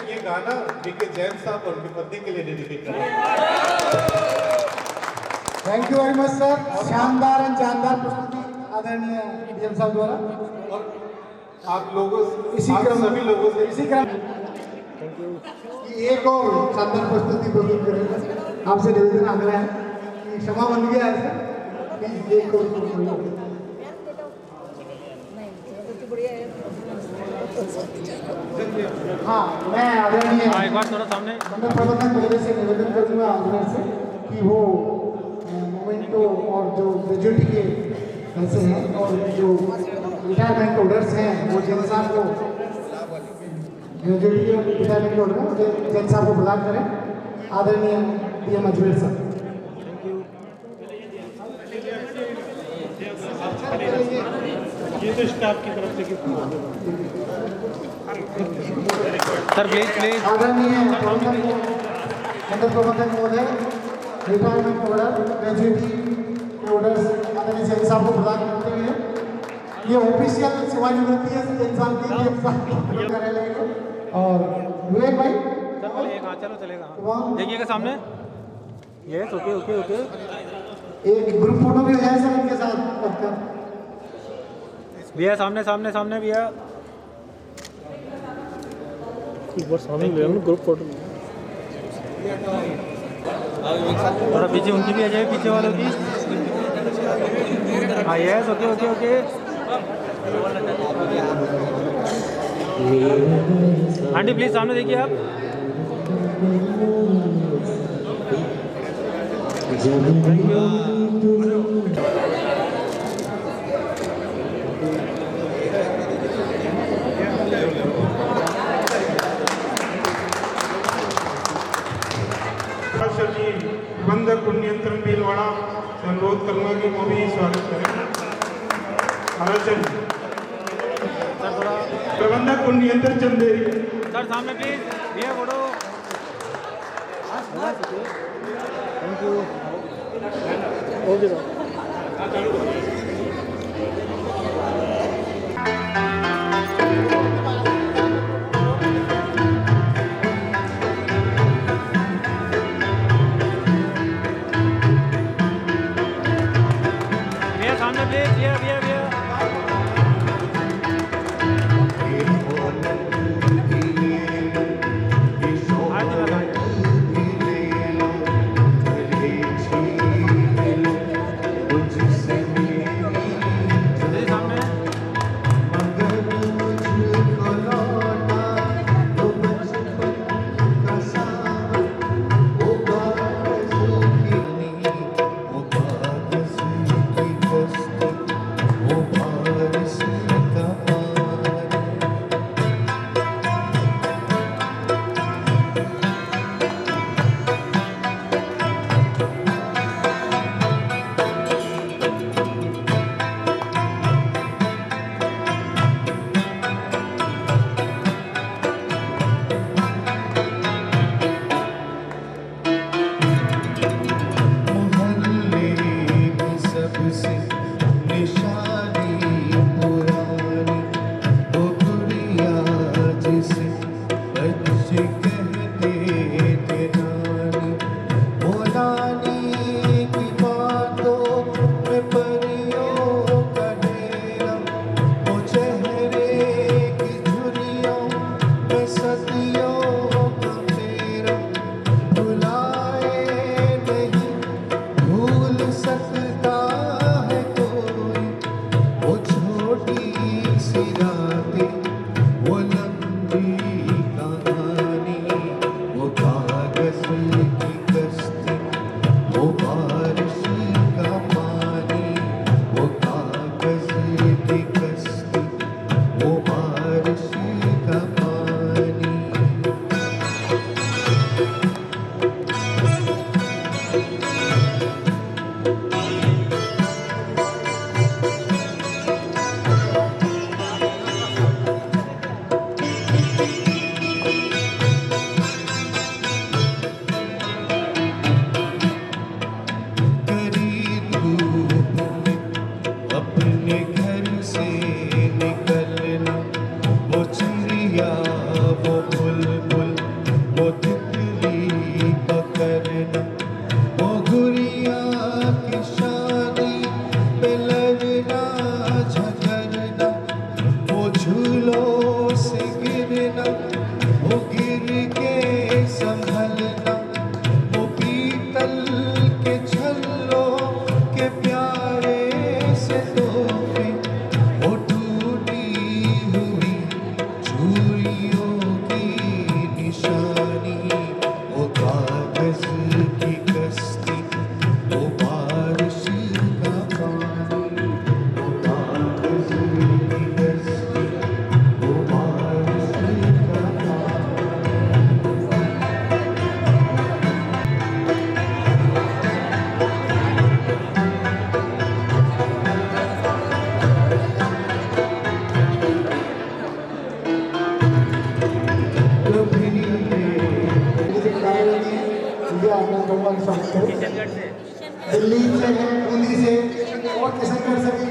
ये गाना डीके जैन साहब और उनकी पत्नी के लिए डेडिकेट करें। Thank you very much sir. शानदार एंड जानदार प्रस्तुति आदरणीय डीएम साहब द्वारा और आप लोगों इसी क्रम सभी लोगों से इसी क्रम थैंक यू। एक और शानदार प्रस्तुति प्रस्तुत करेंगे। आपसे निवेदन आग्रह है कि क्षमा बन गया है सर, प्लीज एक और हाँ मैं आदरणीय एक बार थोड़ा सामने मंडल प्रबंधक महोदय से निवेदन करूंगा आदरणीय से कि वो मोमेंटो और जो ग्रेजुएटी के ऐसे हैं और जो रिटायरमेंट ऑर्डर्स हैं वो जैन साहब को ग्रेजुएटी रिटायरमेंट ऑर्डर है मुझे जैन साहब को प्रदान करें। आदरणीय PM अजमेर सर। ये तो स्टाफ की तरफ से सर प्लीज आदरणीय मंडल प्रबंधक महोदय रिटायरमेंट ऑर्डर ग्रेजुएटी ऑर्डर्स आदरणीय जैन साहब को प्रदान करते हुए ये ऑफिशियल सेवानिवृत्ति है जैन साहब की कार्यालय को। और विवेक भाई सर पहले एक हाथ चलो चलेगा। देखिएगा सामने यस ओके ओके ओके। एक ग्रुप फोटो भी हो जाए सर इनके साथ भैया सामने सामने सामने भैया एक बार सामने ले लो ग्रुप फोटो। थोड़ा पीछे उनकी भी आ जाए पीछे वालों की। हाँ yes okay okay okay. Aunty please सामने देखिए आप। प्रबंधक नियंत्रण भीलवाड़ा से अनुरोध करूंगा कि वो भी स्वागत करें। प्रबंधक नियंत्रण चंदेरी सर सामने प्लीज भैया photo. Thank you okay sir. सामने प्लीज भैया भैया भैया। मैं कहूँगा सबको दिल्ली से है, बूंदी से और किशनगढ़ से भी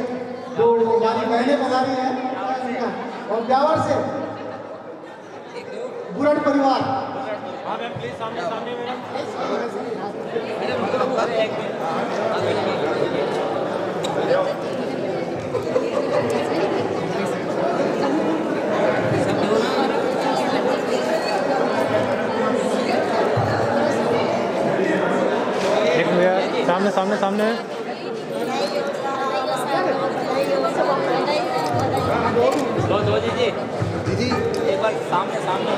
जो हमारी बहनें पधारी हैं और ब्यावर से बुरड़ परिवार। हाँ मैम प्लीज सामने सामने मैम। एक भैया सामने सामने सामने दो दीदी एक बार सामने सामने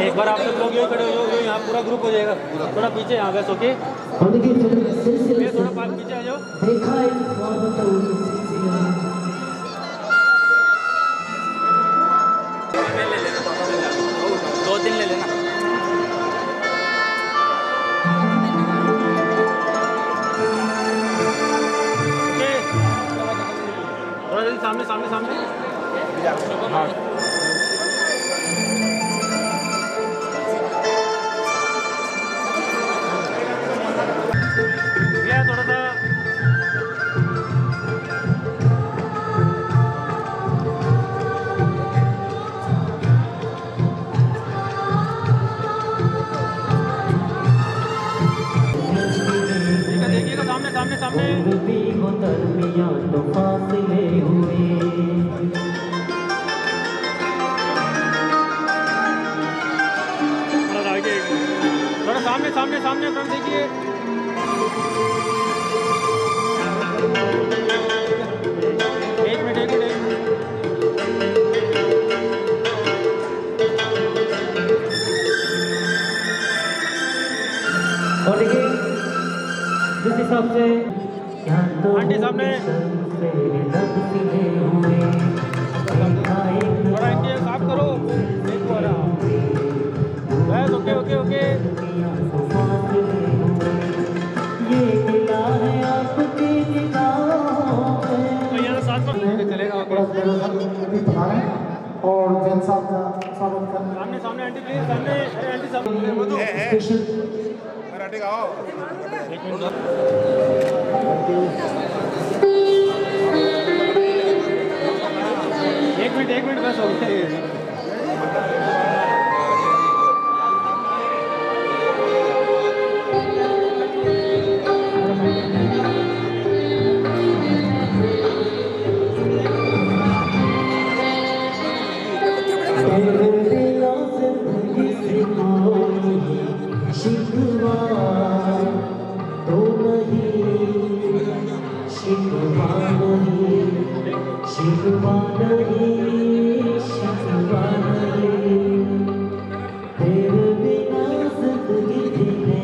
एक बार आप सब लोग यूँ खड़े हो जाओ, यहाँ पूरा ग्रुप हो जाएगा। थोड़ा पीछे यहाँ बस ओके, और देखिए सिलसिले थोड़ा पास पीछे आ जाओ। देखा एक फॉर्मेट दो दिन ले लेना। थोड़ा दिन सामने सामने सामने हाँ। थोड़ा सा देखिएगा सामने सामने सामने दरमियां तो फासले हुए। थोड़ा सामने सामने सामने फ्रंट देखिए। एक मिनट और देखिए जिस हिसाब से आंटी सामने थोड़ा इनके साफ करो। बस ओके ओके ओके। चलेगा ओके। और जैन साहब का स्वागत करना। सामने सामने आंटी प्लीज सामने आंटी सामने एक मिनट बस हो गया। शिकवा तो नहीं, शिकवा नहीं, शिकवा नहीं, शिकवा नहीं, तेरे बिना जिंदगी जीने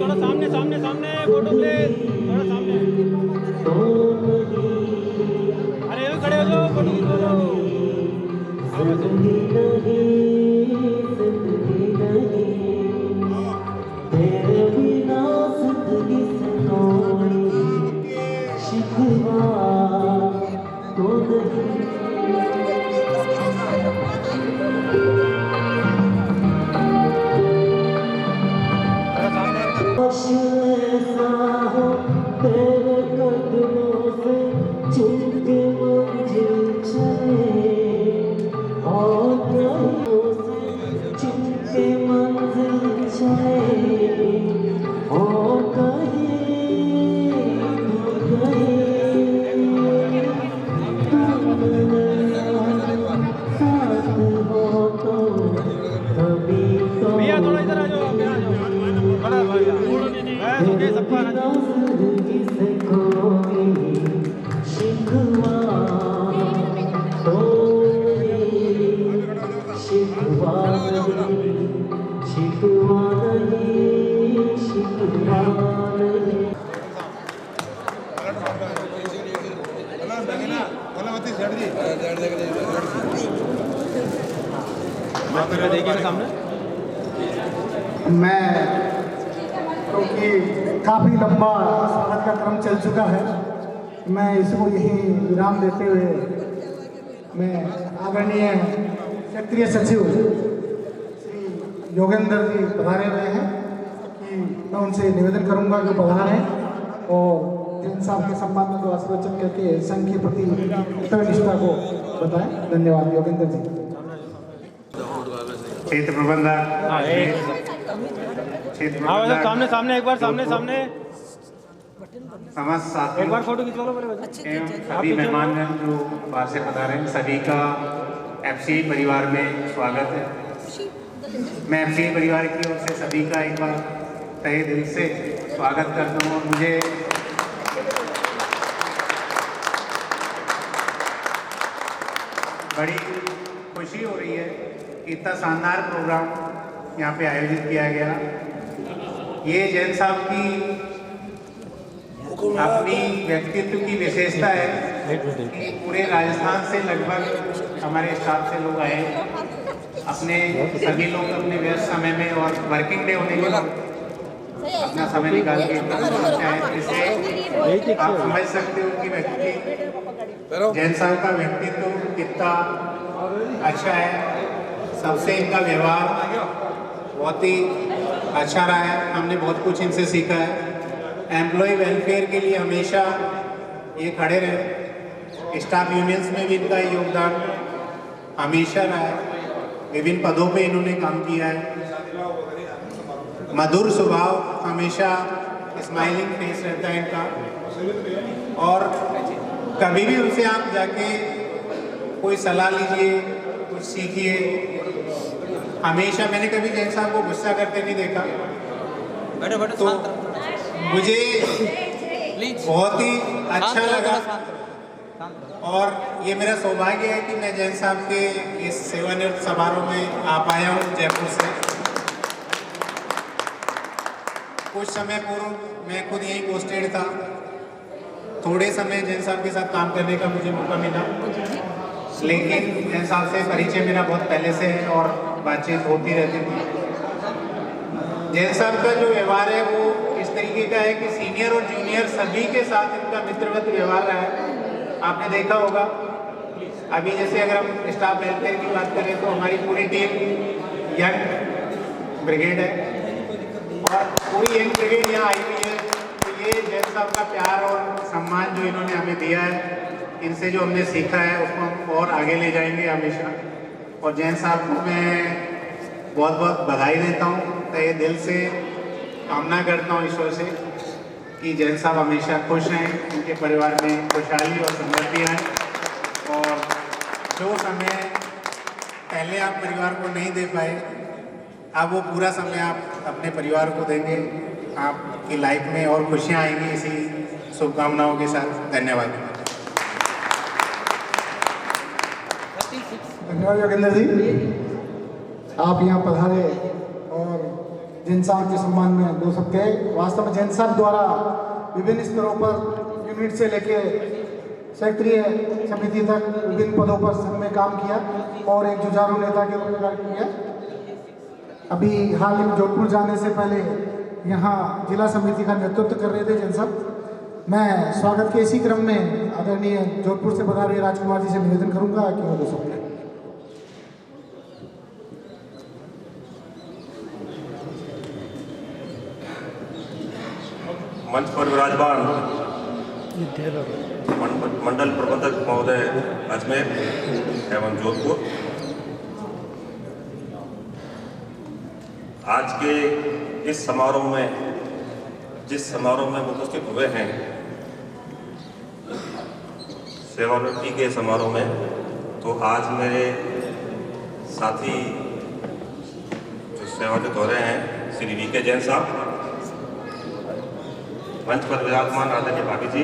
थोड़ा सामने सामने सामने फोटो प्लीज थोड़ा सामने तो नहीं। अरे ये खड़े हो जाओ फोटो खींचो। जिंदगी नहीं, जिंदगी नहीं, तेरे बिना जिंदगी से कोई शिकवा तो नहीं। ऐसा हो तेरे कदमों से चुप के मंजिल चले और कहीं से चुप के मंजिल चले और कहीं तो कहीं तुम साथ हो तो कभी तो भैया थोड़ा इधर आ जाओ। बड़ा भैया बस ओके सबका आना चाहिए। जिंदगी से कोई शिकवा तो नहीं, शिकवा नहीं, शिकवा नहीं, शिकवा नहीं। देखिए सामने मैं क्योंकि काफ़ी लंबा स्वागत का क्रम चल चुका है, मैं इसको यहीं विराम देते हुए मैं आदरणीय क्षेत्रीय सचिव श्री योगेंद्र जी पधारे हुए हैं कि मैं उनसे निवेदन करूंगा कि पधारें और जैन साहब के सम्मान में 2 आशीर्वचन करके संघ के प्रति कर्तव्य निष्ठा को बताएं। धन्यवाद। योगेंद्र जी। क्षेत्र प्रबंधक सामने सामने एक बार सामने समस्त साथी एक बार फोटो खिंचवा लो मेरे एवं सभी मेहमान जो बाहर से पधारे हैं, सभी का एफसी परिवार में स्वागत है। मैं एफसी परिवार की ओर से सभी का एक बार तहे दिल से स्वागत करता हूँ। और मुझे बड़ी खुशी हो रही है कि इतना शानदार प्रोग्राम यहाँ पे आयोजित किया गया। ये जैन साहब की अपनी व्यक्तित्व की विशेषता है कि पूरे राजस्थान से लगभग हमारे स्टाफ से लोग आए। अपने सभी लोग अपने व्यस्त समय में और वर्किंग डे होने के बाद अपना समय निकाल के इससे आप समझ सकते हो कि व्यक्ति जैन साहब का व्यक्तित्व कितना अच्छा है। सबसे इनका व्यवहार बहुत ही अच्छा रहा है। हमने बहुत कुछ इनसे सीखा है। एम्प्लॉय वेलफेयर के लिए हमेशा ये खड़े रहे। स्टाफ यूनियंस में भी इनका योगदान हमेशा रहा है। विभिन्न पदों पे इन्होंने काम किया है। मधुर स्वभाव, हमेशा स्माइलिंग फेस रहता है इनका। और कभी भी उनसे आप जाके कोई सलाह लीजिए, कुछ सीखिए। हमेशा मैंने कभी जैन साहब को गुस्सा करते नहीं देखा। तो मुझे बहुत ही अच्छा लगा और ये मेरा सौभाग्य है कि मैं जैन साहब के इस सेवानिवृत्त समारोह में आ पाया हूँ जयपुर से। कुछ समय पूर्व मैं खुद यहीं पोस्टेड था। थोड़े समय जैन साहब के साथ काम करने का मुझे मौका मिला, लेकिन जैन साहब से परिचय मेरा बहुत पहले से है और बातचीत होती रहती थी। जैन साहब का जो व्यवहार है वो इस तरीके का है कि सीनियर और जूनियर सभी के साथ इनका मित्रवत व्यवहार रहा है। आपने देखा होगा अभी जैसे अगर हम स्टाफ वेलफेयर की बात करें तो हमारी पूरी टीम यंग ब्रिगेड है और पूरी यंग ब्रिगेड यहाँ आई हुई है। तो ये जैन साहब का प्यार और सम्मान जो इन्होंने हमें दिया है, इनसे जो हमने सीखा है उसको हम और आगे ले जाएंगे हमेशा। और जैन साहब को मैं बहुत बहुत बधाई देता हूँ। तहे दिल से कामना करता हूँ ईश्वर से कि जैन साहब हमेशा खुश रहें, उनके परिवार में खुशहाली और समृद्धि आए। और जो समय पहले आप परिवार को नहीं दे पाए, अब वो पूरा समय आप अपने परिवार को देंगे। आपकी लाइफ में और खुशियाँ आएंगी। इसी शुभकामनाओं के साथ धन्यवाद। धन्यवाद योगेंद्र जी, आप यहाँ पधारे और जैन साहब के सम्मान में 2 शब्द कहे। वास्तव में जैन साहब द्वारा विभिन्न स्तरों पर यूनिट से लेके क्षेत्रीय समिति तक विभिन्न पदों पर संघ में काम किया और एक जुझारू नेता के रूप में कार्य किया। अभी हाल ही में जोधपुर जाने से पहले यहाँ जिला समिति का नेतृत्व कर रहे थे जैन साहब। मैं स्वागत के इसी क्रम में आदरणीय जोधपुर से पधारे राजकुमार जी से निवेदन करूँगा कि वो 2 शब्द कहें। मंच पर विराजमान मंडल प्रबंधक महोदय अजमेर एवं जोधपुर, आज के इस समारोह में जिस समारोह में उपस्थित हुए हैं, सेवानिवृत्ति के समारोह में, तो आज मेरे साथी जो सेवानिवृत्त हो रहे हैं श्री वीके जैन साहब, मंच पर विराजमान आदरणीय भाभी जी,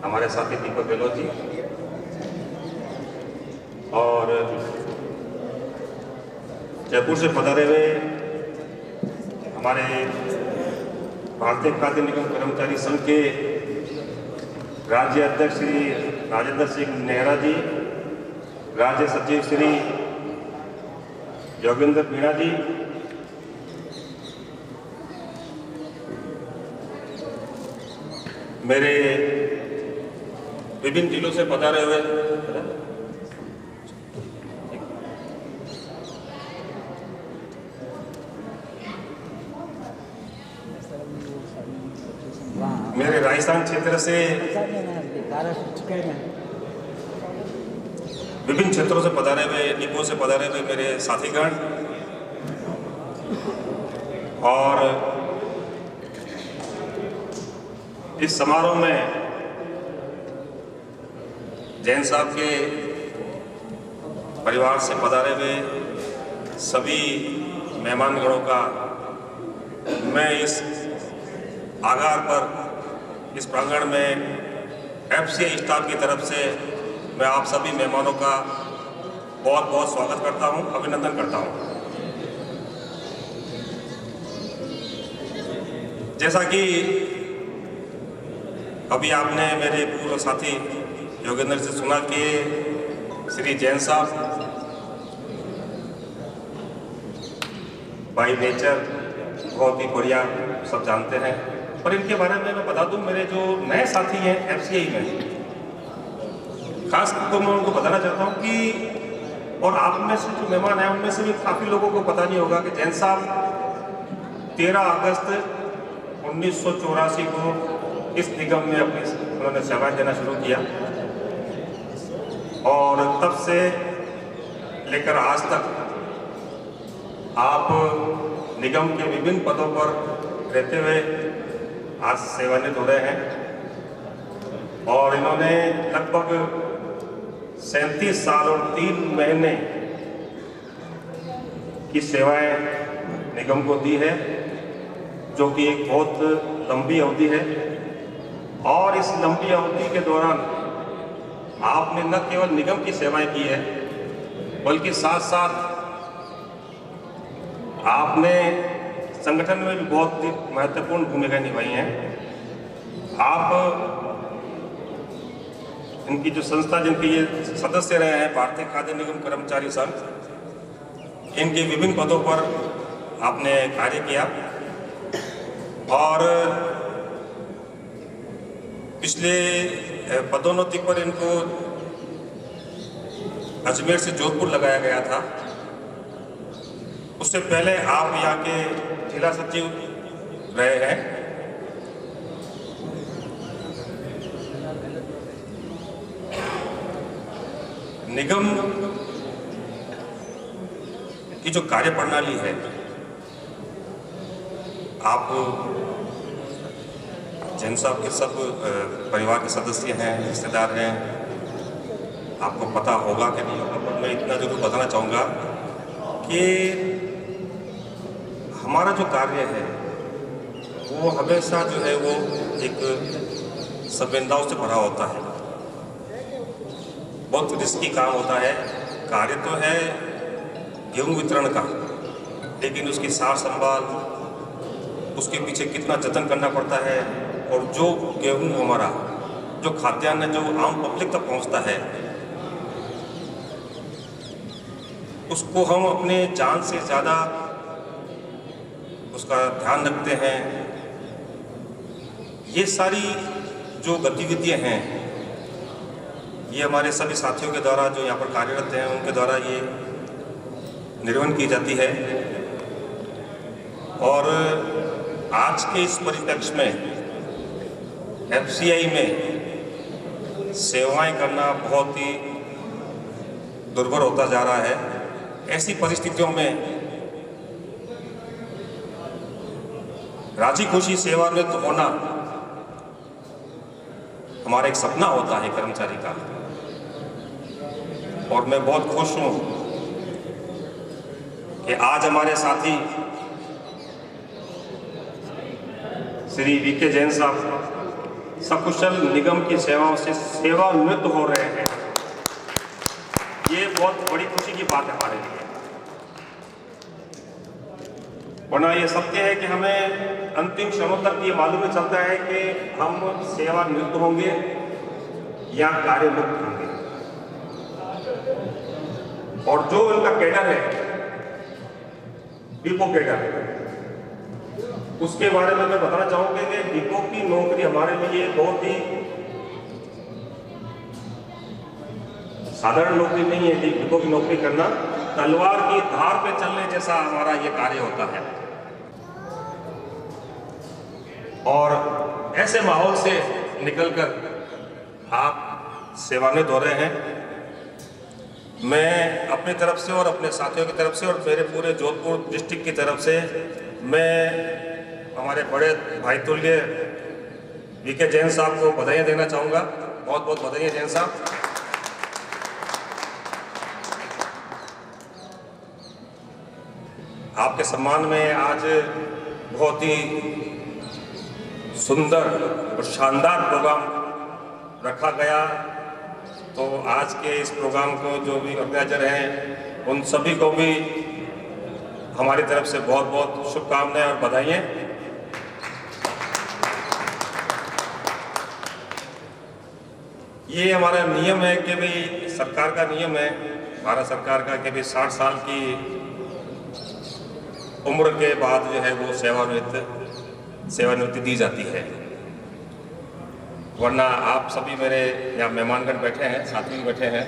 हमारे साथी दीपक गहलोत जी और जयपुर से पधारे हुए हमारे भारतीय खाद्य निगम कर्मचारी संघ के राज्य अध्यक्ष श्री राजेंद्र सिंह नेहरा जी, राज्य सचिव श्री योगेंद्र मीणा जी, मेरे विभिन्न जिलों से पधारे हुए राजस्थान क्षेत्र से विभिन्न क्षेत्रों से पधारे हुए, डिपो से पधारे हुए मेरे साथीगण और इस समारोह में जैन साहब के परिवार से पधारे हुए सभी मेहमानगणों का मैं इस आगार पर इस प्रांगण में FCI स्टाफ की तरफ से मैं आप सभी मेहमानों का बहुत बहुत स्वागत करता हूं, अभिनंदन करता हूं। जैसा कि अभी आपने मेरे पूर्व साथी योगेंद्र से सुना कि श्री जैन साहब बाई नेचर बहुत ही बढ़िया सब जानते हैं, पर इनके बारे में मैं बता दूं, मेरे जो नए साथी हैं FCI में, खास तो मैं उनको बताना चाहता हूं कि और आप में से जो मेहमान हैं उनमें से भी काफ़ी लोगों को पता नहीं होगा कि जैन साहब 13 अगस्त 1984 को इस निगम में उन्होंने सेवाएं देना शुरू किया और तब से लेकर आज तक आप निगम के विभिन्न पदों पर रहते हुए आज सेवानिवृत्त हो रहे हैं और इन्होंने लगभग 37 साल और 3 महीने की सेवाएं निगम को दी है, जो कि एक बहुत लंबी अवधि है। और इस लंबी अवधि के दौरान आपने न केवल निगम की सेवाएं की है, बल्कि साथ साथ आपने संगठन में भी बहुत ही महत्वपूर्ण भूमिका निभाई है। आप इनकी जो संस्था, जिनके ये सदस्य रहे हैं, भारतीय खाद्य निगम कर्मचारी संघ, इनके विभिन्न पदों पर आपने कार्य किया और पिछले पदोन्नति पर इनको अजमेर से जोधपुर लगाया गया था। उससे पहले आप यहाँ के जिला सचिव रहे हैं। निगम की जो कार्य प्रणाली है, आप जैन साहब के सब परिवार के सदस्य हैं, रिश्तेदार हैं, आपको पता होगा कि नहीं होगा, पर मैं इतना जरूर बताना चाहूँगा कि हमारा जो कार्य है वो हमेशा जो है वो एक संवेदनाओं से भरा होता है, बहुत रिस्की काम होता है। कार्य तो है गेहूं वितरण का, लेकिन उसकी सार संभाल, उसके पीछे कितना जतन करना पड़ता है और जो गेहूं हमारा जो खाद्यान्न जो आम पब्लिक तक पहुंचता है उसको हम अपने जान से ज़्यादा उसका ध्यान रखते हैं। ये सारी जो गतिविधियां हैं ये हमारे सभी साथियों के द्वारा जो यहाँ पर कार्यरत हैं उनके द्वारा ये निर्वहन की जाती है। और आज के इस परिप्रेक्ष्य में FCI में सेवाएं करना बहुत ही दुर्भर होता जा रहा है। ऐसी परिस्थितियों में राजी खुशी सेवानिवृत्त होना हमारा एक सपना होता है कर्मचारी का, और मैं बहुत खुश हूं कि आज हमारे साथी श्री VK जैन साहब सकुशल निगम की सेवाओं से सेवानिवृत्त हो रहे हैं। ये बहुत बड़ी खुशी की बात है हमारे लिए, वरना ये सत्य है कि हमें अंतिम क्षणों तक ये मालूम नहीं चलता है कि हम सेवानिवृत्त होंगे या कार्यमुक्त होंगे। और जो इनका कैडर है, डिपो कैडर, उसके बारे में मैं बताना चाहूंगा कि डिपो की नौकरी हमारे लिए बहुत ही साधारण नौकरी नहीं है। डिपो की नौकरी करना तलवार की धार पे चलने जैसा हमारा ये कार्य होता है। और ऐसे माहौल से निकलकर आप सेवानिवृत्त हो रहे हैं। मैं अपनी तरफ से और अपने साथियों की तरफ से और मेरे पूरे जोधपुर डिस्ट्रिक्ट की तरफ से मैं हमारे बड़े भाई तुल्य वीके जैन साहब को बधाइयाँ देना चाहूँगा। बहुत बहुत बधाइयाँ जैन साहब। आपके सम्मान में आज बहुत ही सुंदर और शानदार प्रोग्राम रखा गया। तो आज के इस प्रोग्राम को जो भी ऑर्गेनाइजर हैं उन सभी को भी हमारी तरफ से बहुत बहुत शुभकामनाएं और बधाइयाँ। ये हमारा नियम है कि भाई सरकार का नियम है, भारत सरकार का, कि भाई 60 साल की उम्र के बाद जो है वो सेवानिवृत्ति दी जाती है। वरना आप सभी मेरे यहाँ मेहमानगण बैठे हैं, साथी बैठे हैं,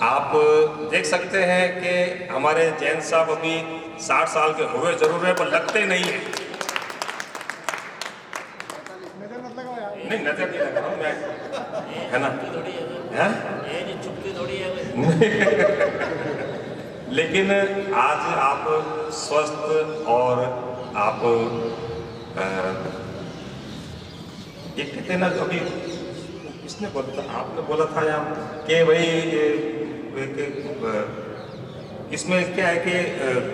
आप देख सकते हैं कि हमारे जैन साहब अभी 60 साल के हुए जरूर है पर लगते नहीं है। नहीं नजर नहीं लगा रहा हूँ मैं, है ना, लेकिन आज आप स्वस्थ और आप ये कहते हैं ना, अभी किसने बोला था, आपने बोला था यहाँ कि भाई इसमें क्या है कि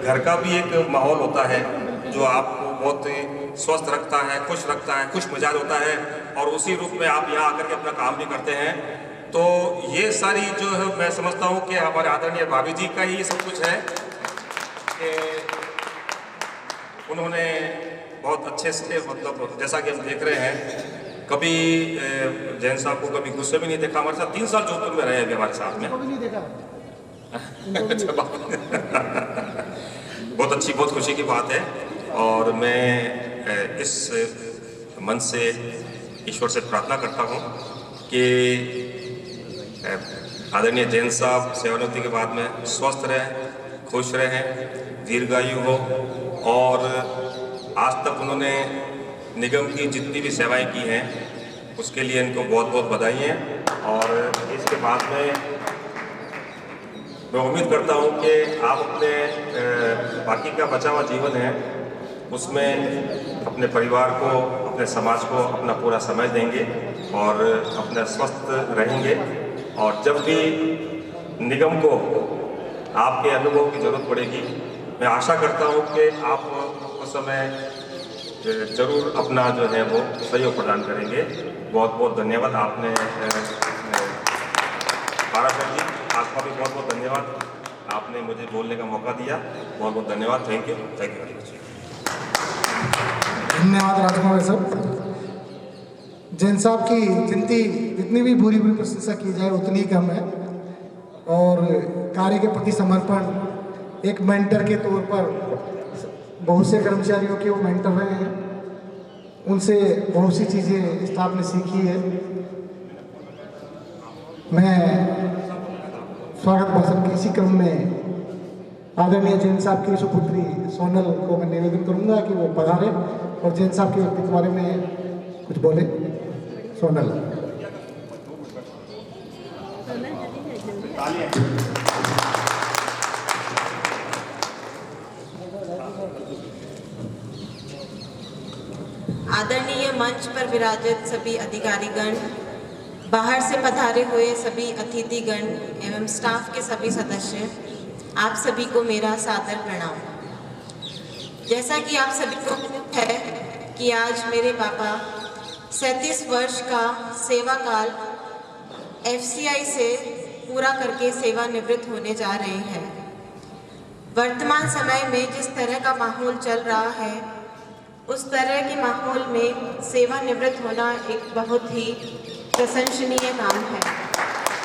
घर का भी एक माहौल होता है जो आपको बहुत स्वस्थ रखता है, खुश रखता है, खुश मिजाज होता है, और उसी रूप में आप यहाँ आकर के अपना काम भी करते हैं। तो ये सारी जो है मैं समझता हूँ कि हमारे आदरणीय भाभी जी का ही सब कुछ है कि उन्होंने बहुत अच्छे से, मतलब जैसा कि हम देख रहे हैं, कभी जैन साहब को कभी गुस्से भी नहीं देखा। हमारे साथ 3 साल जोधपुर में रहे अभी हमारे साथ में। बहुत अच्छी, बहुत खुशी की बात है। और मैं इस मन से ईश्वर से प्रार्थना करता हूँ कि आदरणीय जैन साहब सेवानिवृत्ति के बाद में स्वस्थ रहें, खुश रहें, दीर्घायु हो। और आज तक उन्होंने निगम की जितनी भी सेवाएं की हैं उसके लिए इनको बहुत बहुत बधाई हैं। और इसके बाद में मैं उम्मीद करता हूं कि आप अपने बाकी का बचा हुआ जीवन है उसमें अपने परिवार को, अपने समाज को अपना पूरा समय देंगे और अपना स्वस्थ रहेंगे। और जब भी निगम को आपके अनुभव की ज़रूरत पड़ेगी, मैं आशा करता हूं कि आप उस समय जरूर अपना जो है वो सहयोग प्रदान करेंगे। बहुत बहुत धन्यवाद। आपने पाराशर जी, आपका भी बहुत बहुत धन्यवाद, आपने मुझे बोलने का मौका दिया। बहुत बहुत धन्यवाद। Thank you very much. धन्यवाद राजकुमार साहब। जैन साहब की जितनी भी बुरी प्रशंसा की जाए उतनी कम है। और कार्य के प्रति समर्पण, एक मेंटर के तौर पर बहुत से कर्मचारियों के वो मेंटर रहे हैं, उनसे बहुत सी चीज़ें स्टाफ ने सीखी है। मैं स्वागत भाषण के इसी क्रम में आदरणीय जैन साहब की सुपुत्री सोनल को मैं निवेदन करूंगा कि वो पधारे और जैन साहब के व्यक्तित्व के बारे में कुछ बोले। सोनल। आदरणीय मंच पर विराजित सभी अधिकारीगण, बाहर से पधारे हुए सभी अतिथिगण एवं स्टाफ के सभी सदस्य, आप सभी को मेरा सादर प्रणाम। जैसा कि आप सभी को है कि आज मेरे पापा 37 वर्ष का सेवा काल FCI से पूरा करके सेवानिवृत्त होने जा रहे हैं। वर्तमान समय में जिस तरह का माहौल चल रहा है, उस तरह के माहौल में सेवानिवृत्त होना एक बहुत ही प्रशंसनीय काम है,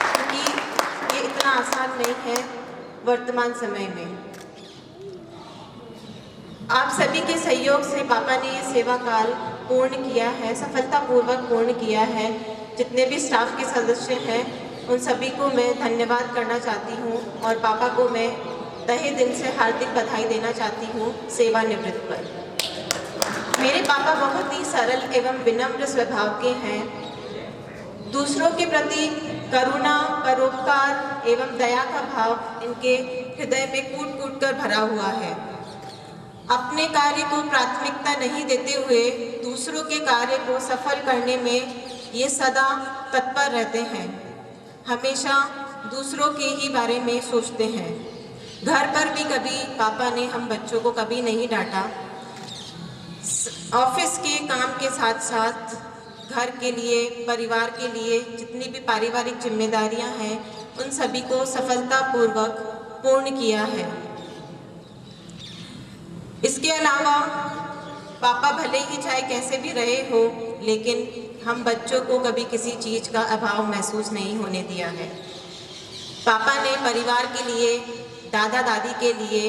क्योंकि ये इतना आसान नहीं है वर्तमान समय में। आप सभी के सहयोग से पापा ने ये सेवा काल पूर्ण किया है, सफलतापूर्वक पूर्ण किया है। जितने भी स्टाफ के सदस्य हैं उन सभी को मैं धन्यवाद करना चाहती हूँ और पापा को मैं तहे दिल से हार्दिक बधाई देना चाहती हूँ सेवानिवृत्त पर। मेरे पापा बहुत ही सरल एवं विनम्र स्वभाव के हैं। दूसरों के प्रति करुणा, परोपकार एवं दया का भाव इनके हृदय में कूट कूट कर भरा हुआ है। अपने कार्य को प्राथमिकता नहीं देते हुए दूसरों के कार्य को सफल करने में ये सदा तत्पर रहते हैं। हमेशा दूसरों के ही बारे में सोचते हैं। घर पर भी कभी पापा ने हम बच्चों को कभी नहीं डांटा। ऑफिस के काम के साथ साथ घर के लिए, परिवार के लिए जितनी भी पारिवारिक जिम्मेदारियां हैं उन सभी को सफलतापूर्वक पूर्ण किया है। इसके अलावा पापा भले ही चाहे कैसे भी रहे हो, लेकिन हम बच्चों को कभी किसी चीज़ का अभाव महसूस नहीं होने दिया है। पापा ने परिवार के लिए, दादा दादी के लिए,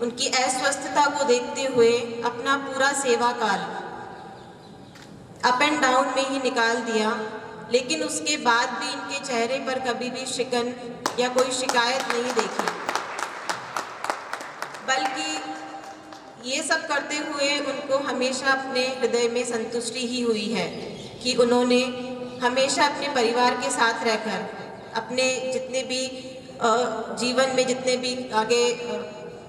उनकी अस्वस्थता को देखते हुए अपना पूरा सेवा काल अप एंड डाउन में ही निकाल दिया, लेकिन उसके बाद भी इनके चेहरे पर कभी भी शिकन या कोई शिकायत नहीं देखी। बल्कि ये सब करते हुए उनको हमेशा अपने हृदय में संतुष्टि ही हुई है कि उन्होंने हमेशा अपने परिवार के साथ रहकर अपने जितने भी जीवन में जितने भी आगे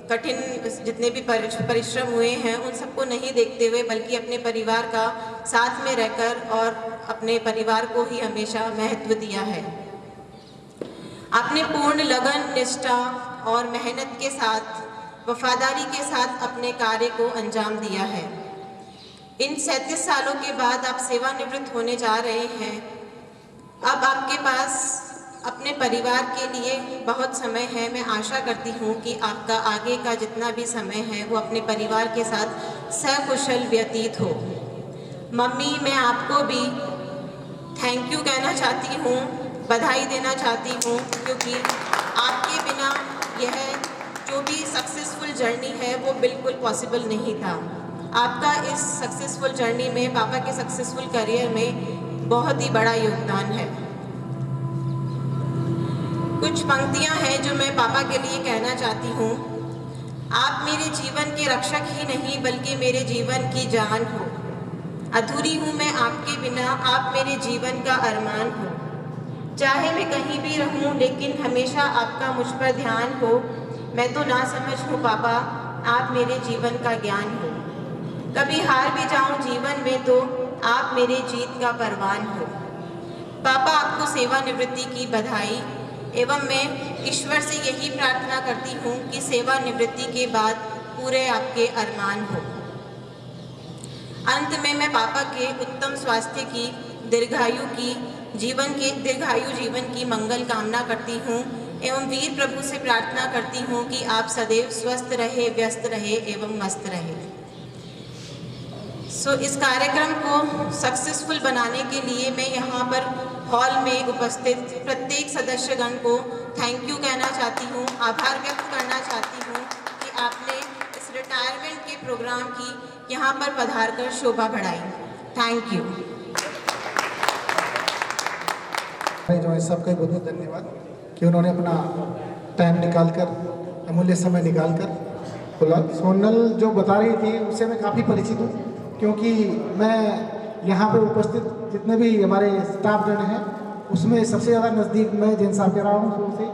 कठिन जितने भी परिश्रम हुए हैं उन सबको नहीं देखते हुए बल्कि अपने परिवार का साथ में रहकर और अपने परिवार को ही हमेशा महत्व दिया है। आपने पूर्ण लगन, निष्ठा और मेहनत के साथ, वफादारी के साथ अपने कार्य को अंजाम दिया है। इन 37 सालों के बाद आप सेवानिवृत्त होने जा रहे हैं। अब आपके पास अपने परिवार के लिए बहुत समय है। मैं आशा करती हूँ कि आपका आगे का जितना भी समय है वो अपने परिवार के साथ सकुशल व्यतीत हो। मम्मी, मैं आपको भी थैंक यू कहना चाहती हूँ, बधाई देना चाहती हूँ, क्योंकि आपके बिना यह जो भी सक्सेसफुल जर्नी है वो बिल्कुल पॉसिबल नहीं था। आपका इस सक्सेसफुल जर्नी में, पापा के सक्सेसफुल करियर में बहुत ही बड़ा योगदान है। कुछ पंक्तियां हैं जो मैं पापा के लिए कहना चाहती हूँ। आप मेरे जीवन के रक्षक ही नहीं बल्कि मेरे जीवन की जान हो। अधूरी हूँ मैं आपके बिना, आप मेरे जीवन का अरमान हो। चाहे मैं कहीं भी रहूँ लेकिन हमेशा आपका मुझ पर ध्यान हो। मैं तो ना समझ हूँ पापा, आप मेरे जीवन का ज्ञान हो। कभी हार भी जाऊँ जीवन में तो आप मेरे जीत का परवान हो। पापा, आपको सेवानिवृत्ति की बधाई एवं मैं ईश्वर से यही प्रार्थना करती हूँ कि सेवानिवृत्ति के बाद पूरे आपके अरमान हो। अंत में मैं पापा के उत्तम स्वास्थ्य की, दीर्घायु जीवन की मंगल कामना करती हूँ एवं वीर प्रभु से प्रार्थना करती हूँ कि आप सदैव स्वस्थ रहे, व्यस्त रहे एवं मस्त रहे। इस कार्यक्रम को सक्सेसफुल बनाने के लिए मैं यहाँ पर हॉल में उपस्थित प्रत्येक सदस्यगण को थैंक यू कहना चाहती हूँ, आभार व्यक्त करना चाहती हूँ कि आपने इस रिटायरमेंट के प्रोग्राम की यहाँ पर पधार कर शोभा बढ़ाई। Thank you. जो है सबका बहुत बहुत धन्यवाद कि उन्होंने अपना टाइम निकालकर, अमूल्य समय निकालकर बोला। सोनल जो बता रही थी उससे मैं काफ़ी परिचित हूँ, क्योंकि मैं यहाँ पे उपस्थित जितने भी हमारे स्टाफ जन हैं उसमें सबसे ज़्यादा नज़दीक मैं जैन साहब के रहा हूँ शुरू से।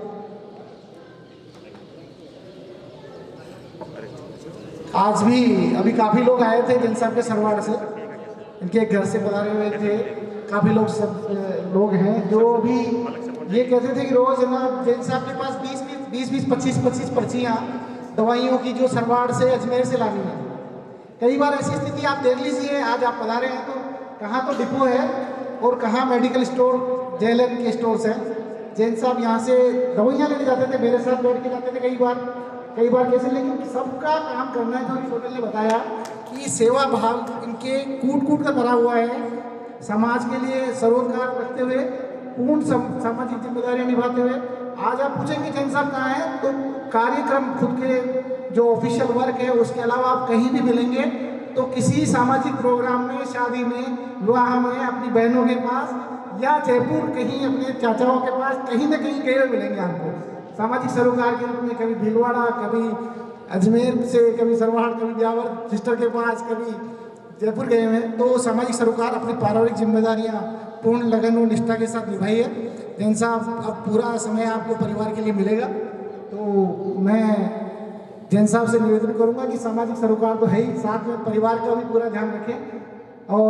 आज भी अभी काफ़ी लोग आए थे जैन साहब के सरवाड़ से, इनके घर से पधारे हुए थे। काफ़ी लोग हैं जो अभी ये कहते थे कि रोज़ है ना जैन साहब के पास 20 25 पर्चियाँ दवाइयों की जो सरवाड़ से, अजमेर से लानी है। कई बार ऐसी स्थिति आप देख लीजिए, आज आप पधारे हैं तो कहाँ तो डिपो है और कहाँ मेडिकल स्टोर, जेएलएन के स्टोर्स हैं। जैन साहब यहाँ से दवाइयाँ लेने जाते थे, मेरे साथ बैठ के जाते थे कई बार कैसे, लेकिन सबका काम करना है। जो सोनल ने बताया कि सेवा भाव इनके कूट कर भरा हुआ है। समाज के लिए सरोकार रखते हुए, पूर्ण सामाजिक जिम्मेदारियाँ निभाते हुए। आज आप पूछेंगे जैन साहब कहाँ हैं, तो कार्यक्रम खुद के जो ऑफिशियल वर्क है उसके अलावा आप कहीं भी मिलेंगे तो किसी सामाजिक प्रोग्राम में, शादी में, विवाह में, अपनी बहनों के पास या जयपुर कहीं अपने चाचाओं के पास कहीं ना कहीं गए मिलेंगे आपको। सामाजिक सरोकार के रूप में कभी भीलवाड़ा, कभी अजमेर से, कभी सरवाड़, कभी ब्यावर सिस्टर के पास, कभी जयपुर गए हुए हैं, तो सामाजिक सरोकार अपनी पारिवारिक जिम्मेदारियां पूर्ण लगन और निष्ठा के साथ निभाई है। जैन साहब, अब पूरा समय आपको परिवार के लिए मिलेगा, तो मैं जैन साहब से निवेदन करूंगा कि सामाजिक सरोकार तो है ही, साथ में परिवार का भी पूरा ध्यान रखें